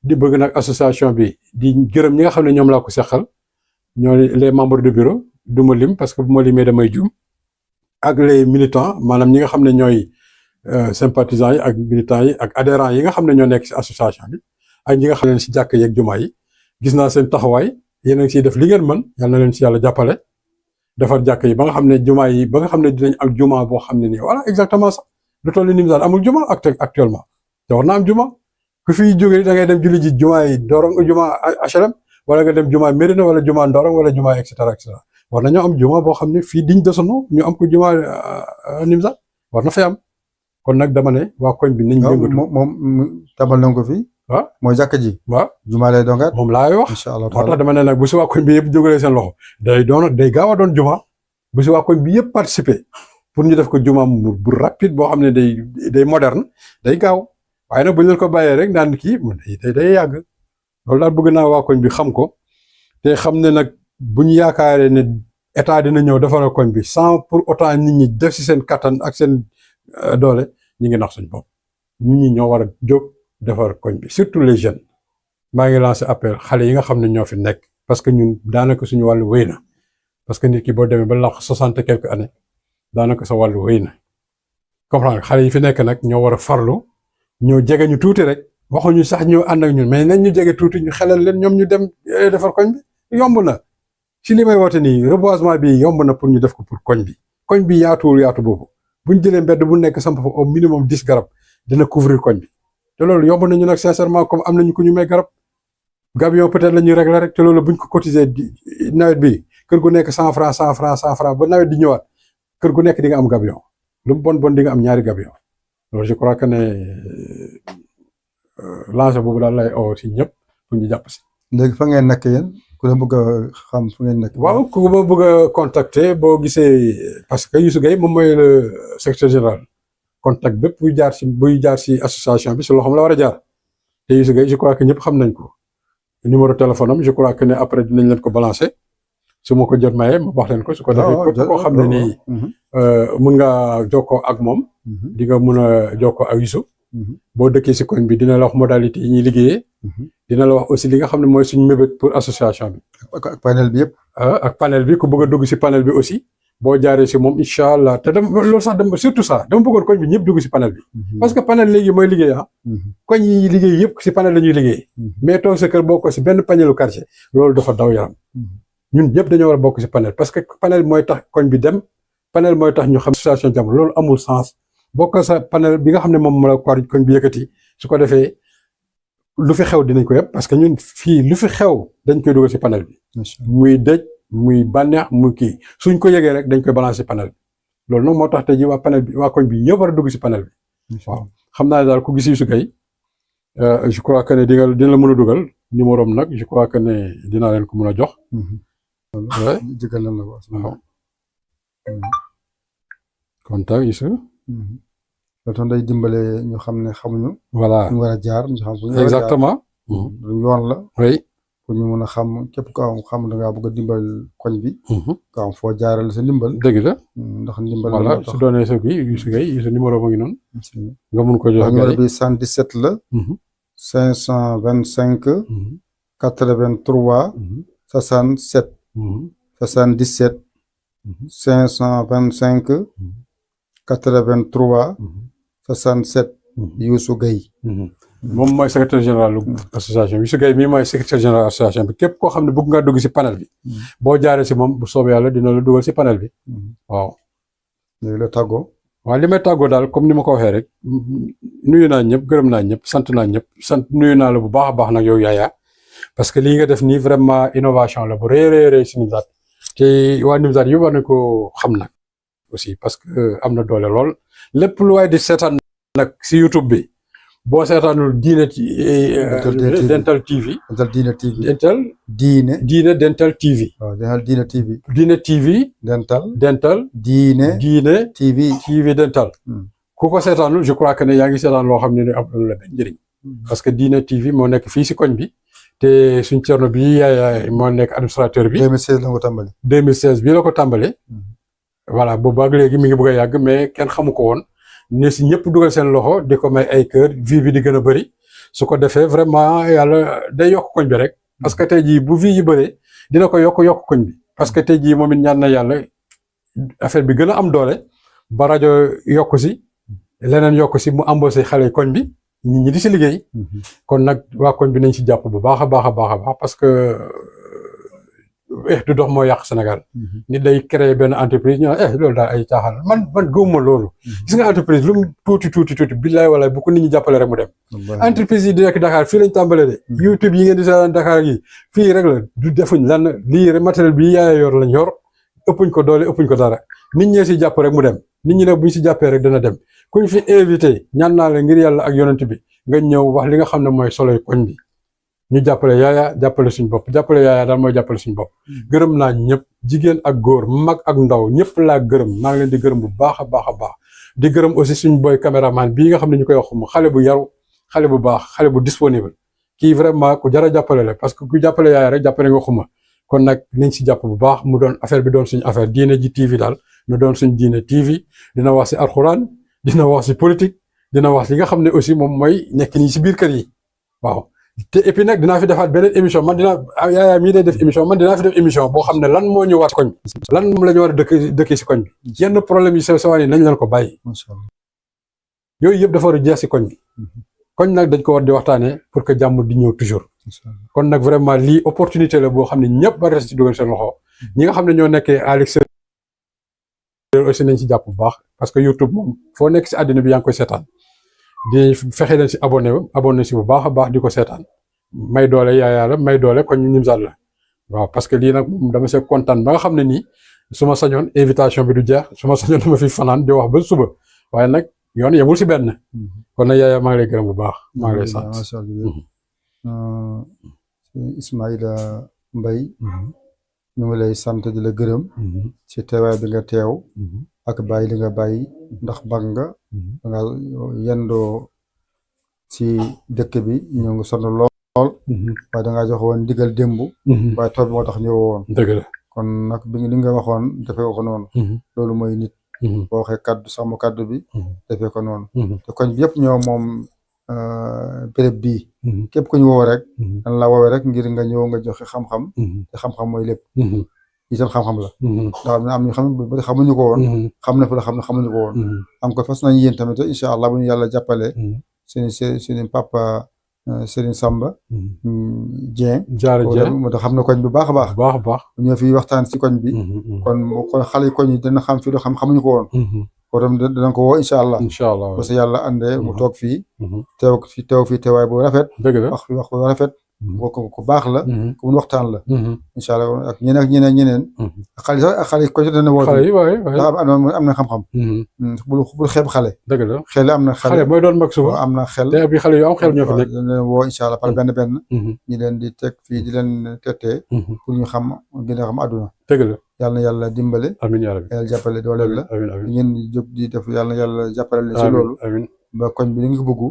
di bëgg nag association bi di gërëm ñi nga xam ne ñoom laa ko seqal ñoo les membres du bureau du ma lim parce que bu ma limee damay juum ak les militants maanaam ñi nga xam ne ñooy sympathisants yi ak militants yi ak adhérents yi nga xam ne ñoo nekk si association bi ak ñi nga xam ne si jàkk yeeg jumaa yi gis naa seen taxawaay yéen a ngi siy def li ngeen mën yal na leen si yàlla jàppale defar jàkk yi ba nga xam ne jumaa yi ba nga xam ne dinañ am jumaa boo xam ne nii voilà exactement ça lu toll ni Nimzaat amul juma actuellement te war na am juma ku fi jógee da ngay dem julli ji juma yi Ndorong juma HLM wala nga dem juma Médina wala juma Ndorong wala juma et cetera war nañoo am juma boo xam ne fii diñ desono ñu am ko juma Nimzaat war na fay am kon nag dama ne waa koñ bi nañ yëngatu moom tabal nañ ko fii waaw mooy jàkka ji waaw juma lay dongaat moom laay wax incha allah moo tax dama ne nag bu si waa koñ bi yëpp jógalee seen loxo day gaaw a doon juma bu si waa koñ bi yëpp participer pour ñu def ko juma bu rapide boo xam ne day moderne day gaaw waaye nag bu ñu leen ko bàyyee rek naan kii day yàgg loolu daal bëgg naa waa koñ bi xam ko te xam ne nag bu ñu yaakaaree ne état dina ñëw defaral koñ bi sans pour autant nit ñi def si seen kattan ak seen doole ñu ngi nax suñ bopp nit ñi ñoo war a jóg defar koñ bi surtout les jeunes maa ngi lancé appel xale yi nga xam ne ñoo fi nekk parce que ñun daanaka suñu wàllu wéy na parce que nit ki boo demee ba laq 60 quelques années daanaka sa wàllu wéy na comprendre xale yi fi nekk nag ñoo war a farlu ñoo jege ñu tuuti rek waxuñu sax ñoo ànd ak ñun mais nañ ñu jege tuuti ñu xelal leen ñoom ñu dem defar koñ bi yomb na ci li may woote nii reboisement bi yomb na pour ñu def ko pour koñ bi yaatuwul yaatu boobu buñ jëlee mbedd bu nekk samp fa au minimum 10 garab dina couvrir koñ bi te loolu yomb nañu nag sincèrement comme am nañu ko ñu may garab gabion peut-être la ñuy régler rek te loolu buñ ko cotiser nawet bi kër gu nekk 100 francs ba nawet di ñëwaat kër gu nekk di nga am gabion lu mu bon di nga am ñaari gabion loolu je crois que ne lancé boobu daal lay oo si ñëpp pour ñu jàpp si. léegi fa ngeen nekk yéen ku la bëgg a xam fu ngeen nekk. waaw ku ma bëgg a contacter boo gisee parce que Youssou Gueye moom mooy le secrétaire général contact bépp buy jaar si association bi si loxoom la war a jaar te Youssou Gueye je crois que ñëpp xam nañ ko numéro téléphone am je crois que ne après dinañ leen ko balancer. su ma ko jot maye ma wax leen ko su ko defee képp koo xam ne nii mun nga jokkoo ak moom di nga mun a jokkoo ak Youssou boo dëkkee si koñ bi dina la wax modalité yi ñuy liggéeyee dina la wax aussi li nga xam ne mooy suñu mébét pour association bi ak panel bi yëpp ak panel bi ku bëgg a dugg si panel bi aussi boo jaaree si moom incha allah te loolu sax surtout ça dama bëggoon koñ bi ñëpp dugg si panel bi parce que panel léegi mooy liggéey koñ yi liggéey yëpp si panel la ñuy liggéey mais toog sa kër boo ko si benn panelu quartier loolu dafa daw yaram ñun ñëpp dañoo war a bokk ci panel parce que panel mooy tax koñ bi dem panel mooy tax ñu xam situation jamono loolu amul sens bokk sa panel bi nga xam ne moom la koñ bi yëkkati su ko defee lu fi xew dinañ ko yëpp parce que ñun fii lu fi xew dañ koy dugal ci panel bi muy dëj muy bànneex muy kii suñ ko yëgee rek dañ koy balancer panel bi loolu nag moo tax tey ji waa panel bi waa koñ bi yëpp war a dugg ci panel bi waaw xam naa ne daal ku gis Youssou Gueye je crois que ne dina la mën a dugal numéro am nag je crois que ne dinaa leen ko mën a jox jëkkal na la ko waaw contact Youssou loolu day dimbale ñu xam ne xamuñu voilà ñu war a jaar ñu xam fu ñu exactement yoon la oui pour ñu mën a xam képp ko xam da ngaa bëgg a dimbal koñ bi ko am foo jaaral sa ndimbal dëgg la ndax ndimbal voilà su doonee sa bi Youssou Gueye Youssou numéro ba ngi noonu nga mun ko jox numéro bi 77 la 525 83 67 77 525 83 67 Youssou Gueye. moom mooy secrétaire général association bi Youssou Gueye mii mooy secrétaire général association bi képp koo xam ne bëgg nga dugg si panel bi. boo jaaree si moom bu soobee yàlla dina la dugal si panel bi. waaw. léegi la tàggoo. waaw li may tàggoo daal comme ni ma ko waxee rek nuyu naa ñëpp gërëm naa ñëpp sant naa ñëpp nuyu naa la bu baax a baax nag yow Yaya parce que lii nga def nii vraiment innovation la bu rëy si Nimzatt te waa Nimzatt yu war na ko xam nag aussi parce que am na doole lool lépp lu waay di seetaan nag si YouTube bi boo seetaanul diine Dental TV. Dental Diine TV. Dental. Diine Dental TV. waaw Dental Diine TV. Diine TV. Dental. Diine TV Dental. ku ko seetaanul je crois que ne yaa ngi seetaan loo xam ne am na la benn njëriñ. parce que Diine TV moo nekk fii si koñ bi te suñ cerno bi Yaya moo nekk administrateur bi. 2016 la ko tàmbali. 2016 bii la ko tàmbali. voilà boobu ak léegi mi ngi bëgg a yàgg mais kenn xamu ko woon. ne si ñëpp dugal seen loxo di ko may ay kër vie bi di gën a bëri su ko defee vraiment yàlla day yokk koñ bi rek parce que tey jii bu vie yi bëree dina ko yokk koñ bi parce que tey jii moom it ñaan na yàlla affaire bi gën a am doole ba rajo yokk si leneen yokk si mu embauché xale koñ bi nit ñi di si liggéey kon nag waa koñ bi nañ si jàpp bu baax a baax parce que du dox moo yàq Sénégal nit day créer benn entreprise ñu ne loolu daal ay caaxaan man gëwuma loolu gis nga entreprise lu mu tuuti billaay wala bu ko nit ñi jàppale rek mu dem entreprise yi di nekk Dakar fii lañ tàmbalee de YouTube yi ngeen di seetaan Dakar yi fii rek la du defuñ lan lii matériel bi Yaya yor lañ yor ëppuñ ko doole ëppuñ ko dara nit ñee si jàpp rek mu dem nit ñi nag buñ si jàppee rek dana dem kuñ fi invité ñaan naa la ngir yàlla ak yonent bi nga ñëw wax li nga xam ne mooy soloy koñ bi ñu jàppale Yaya jàppale suñu bopp jàppale Yaya daal mooy jàppale suñu bopp gërëm naa ñëpp jigéen ak góor mag ak ndaw ñëpp laa gërëm maa ngi leen di gërëm bu baax a baax di gërëm aussi suñu boy caméraman bii nga xam ne ñu koy wax mu xale bu yaru xale bu baax xale bu disponible kii vraiment ku jar a jàppale la parce que ku jàppale Yaya rek jàppale nga xuma kon nag nañ si jàpp bu baax mu doon affaire bi doon suñu affaire diine ji TV daal mu doon suñu diine TV dina wax si alxuraan dina wax si politique dina wax li nga xam ne aussi moom mooy nekk nii si biir kër yi waaw te et puis nag dinaa fi defaat beneen émission man Yaya mii day def émission man dinaa fi def émission boo xam ne lan moo ñu waat koñ bi lan moom la ñu war a dëkk si koñ bi yenn problème yi sewaan yi nañ leen ko bàyyi yooyu yëpp dafa war a jeex si koñ bi koñ nag dañ ko war di waxtaanee pour que jàmm di ñëw toujours kon nag vraiment lii opportunité la boo xam ne ñëpp bari si dugal seen loxo ñi nga xam ne ñoo nekkee à l'extérieur aussi nañ si jàpp bu baax parce que YouTube moom foo nekk si àddina bi yaa ngi koy seetaan di fexe leen si abonné si bu baax a baax di ko seetaan may doole Yaya la may doole kon Nimzatt la waaw parce que lii nag moom dama see kontaan ba nga xam ne nii su ma sañoon invitation bi du jeex su ma sañoon dama fi fanaan di wax ba suba waaye nag yoon yemul si benn kon nag Yaya maa ngi lay gërëm bu baax maa ngi lay sant Ismaïla Mbaye ñu ngi lay sant di la gërëm ci teewaay bi nga teew ak bàyyi li nga bàyyi ndax bag nga nga yendoo ci dëkk bi ñu ngi sonn lool waaye dangaa jox woon ndigal démb waaye tool bi moo tax ñëwoo woon dëgg la kon nag bi li nga waxoon defee ko noonu loolu mooy nit boo waxee kaddu sàmm kaddu bi defee ko noonu te koñ bi yëpp ñoo moom béréb bii képp ku ñu woo rek dan la woowee rek ngir nga ñëw nga joxe xam-xam te xam-xam mooy lépp itam xam-xam la ndax am ñu xam ne xamuñu ko woon xam na fa la xam ne xamuñu ko woon am ko fas nañ yéen tamit incha allah bu ñu yàlla jàppale suñu papa Serigne Samba Dieng moo tax xam na koñ bi baax a baax ñoo fi waxtaan si koñ bi kon xale yi koñ yi dina xam fi loo xam xamuñu ko woon koo tam danañ ko woo incha allah parce que yàlla andee mu toog fii teew fii teewaay bu rafet wax bu rafet ku baax la ku mun waxtaan la incha allah ak ñeneen ak xale yi ko ci dana woote ndax am na xam-xam bul xeeb xale dëgg la xel am na xale mooy doon mag suba am na xel te bi xale yu am xel ñoo fi nekk dañ leen woo incha allah par benn ñi leen di teg fii di leen tettee pour ñu xam gën a xam àdduna dëgg la yàlla na yàlla dimbale amiin yaa rabbi yàlla jàppale dooleel la amiin ngeen jóg di def yàlla na yàlla jàppale leen si loolu ba koñ bi ni nga ko bëgg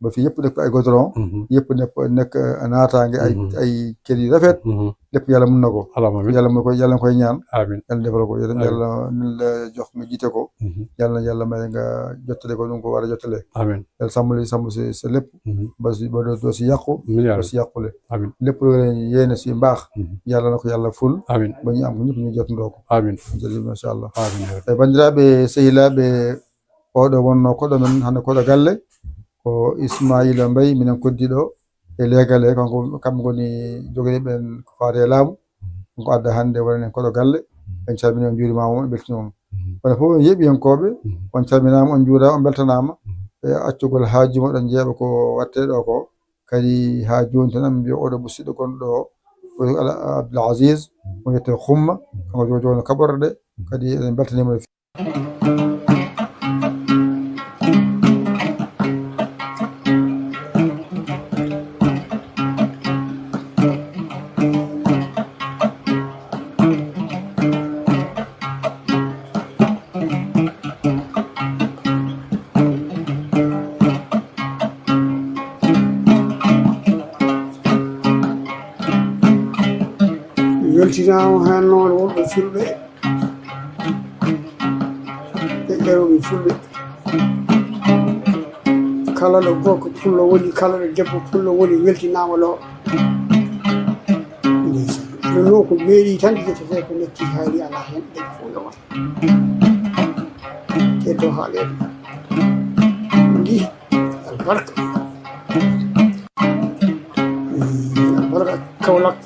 ba fii yëpp nekk ay goudron yëpp nekk naataange ay kër yi rafet lépp yàlla mun na ko yàlla na koy ñaan yàlla defal ko yàlla ñu la jox nga jiite ko yàlla may nga jottale ko nu nga ko war a jottale yàlla sàmm si sa lépp ba doo si yàqu doo si yàqule lépp lu yéene si mbaax yàlla na ko yàlla ful ba ñu am ko ñëpp ñu jot ndoo ko jërëjëf machallah bandiraɓe sehilaɓe oɗo wonno koɗo men hannde koɗo galle ko Ismaila Mbaye minen koddiɗo e leegal he kamɓe goni joguiniɓen ko faate e laamu ko adda hannde wonen koɗo galle en calmini on juurimama on beltinoma wona fof on yeeɓiyankoɓe on calminama on juurama on beltanama e accugol haaju moɗon jeeɓa ko watte ɗo ko kadi ha joni tan mi mbiya oɗo musidɗo gonɗo ɗo Abdoul Aziz mo wiyete Xumma kanko jogino kaɓorɗe ɗe kadi eɗen beltanima weltinama hen noon wonɓe fulɓe e ƴewɓe fulɓe kala ɗo gorko pullo woni kala ɗo debbo pullo woni weltinama ɗo ɗum noon ko meeɗi tan jeyetete ko lekki haali ala hen ɗen fo yowan keddo haaleɗo ndi albarka albarka Kaolack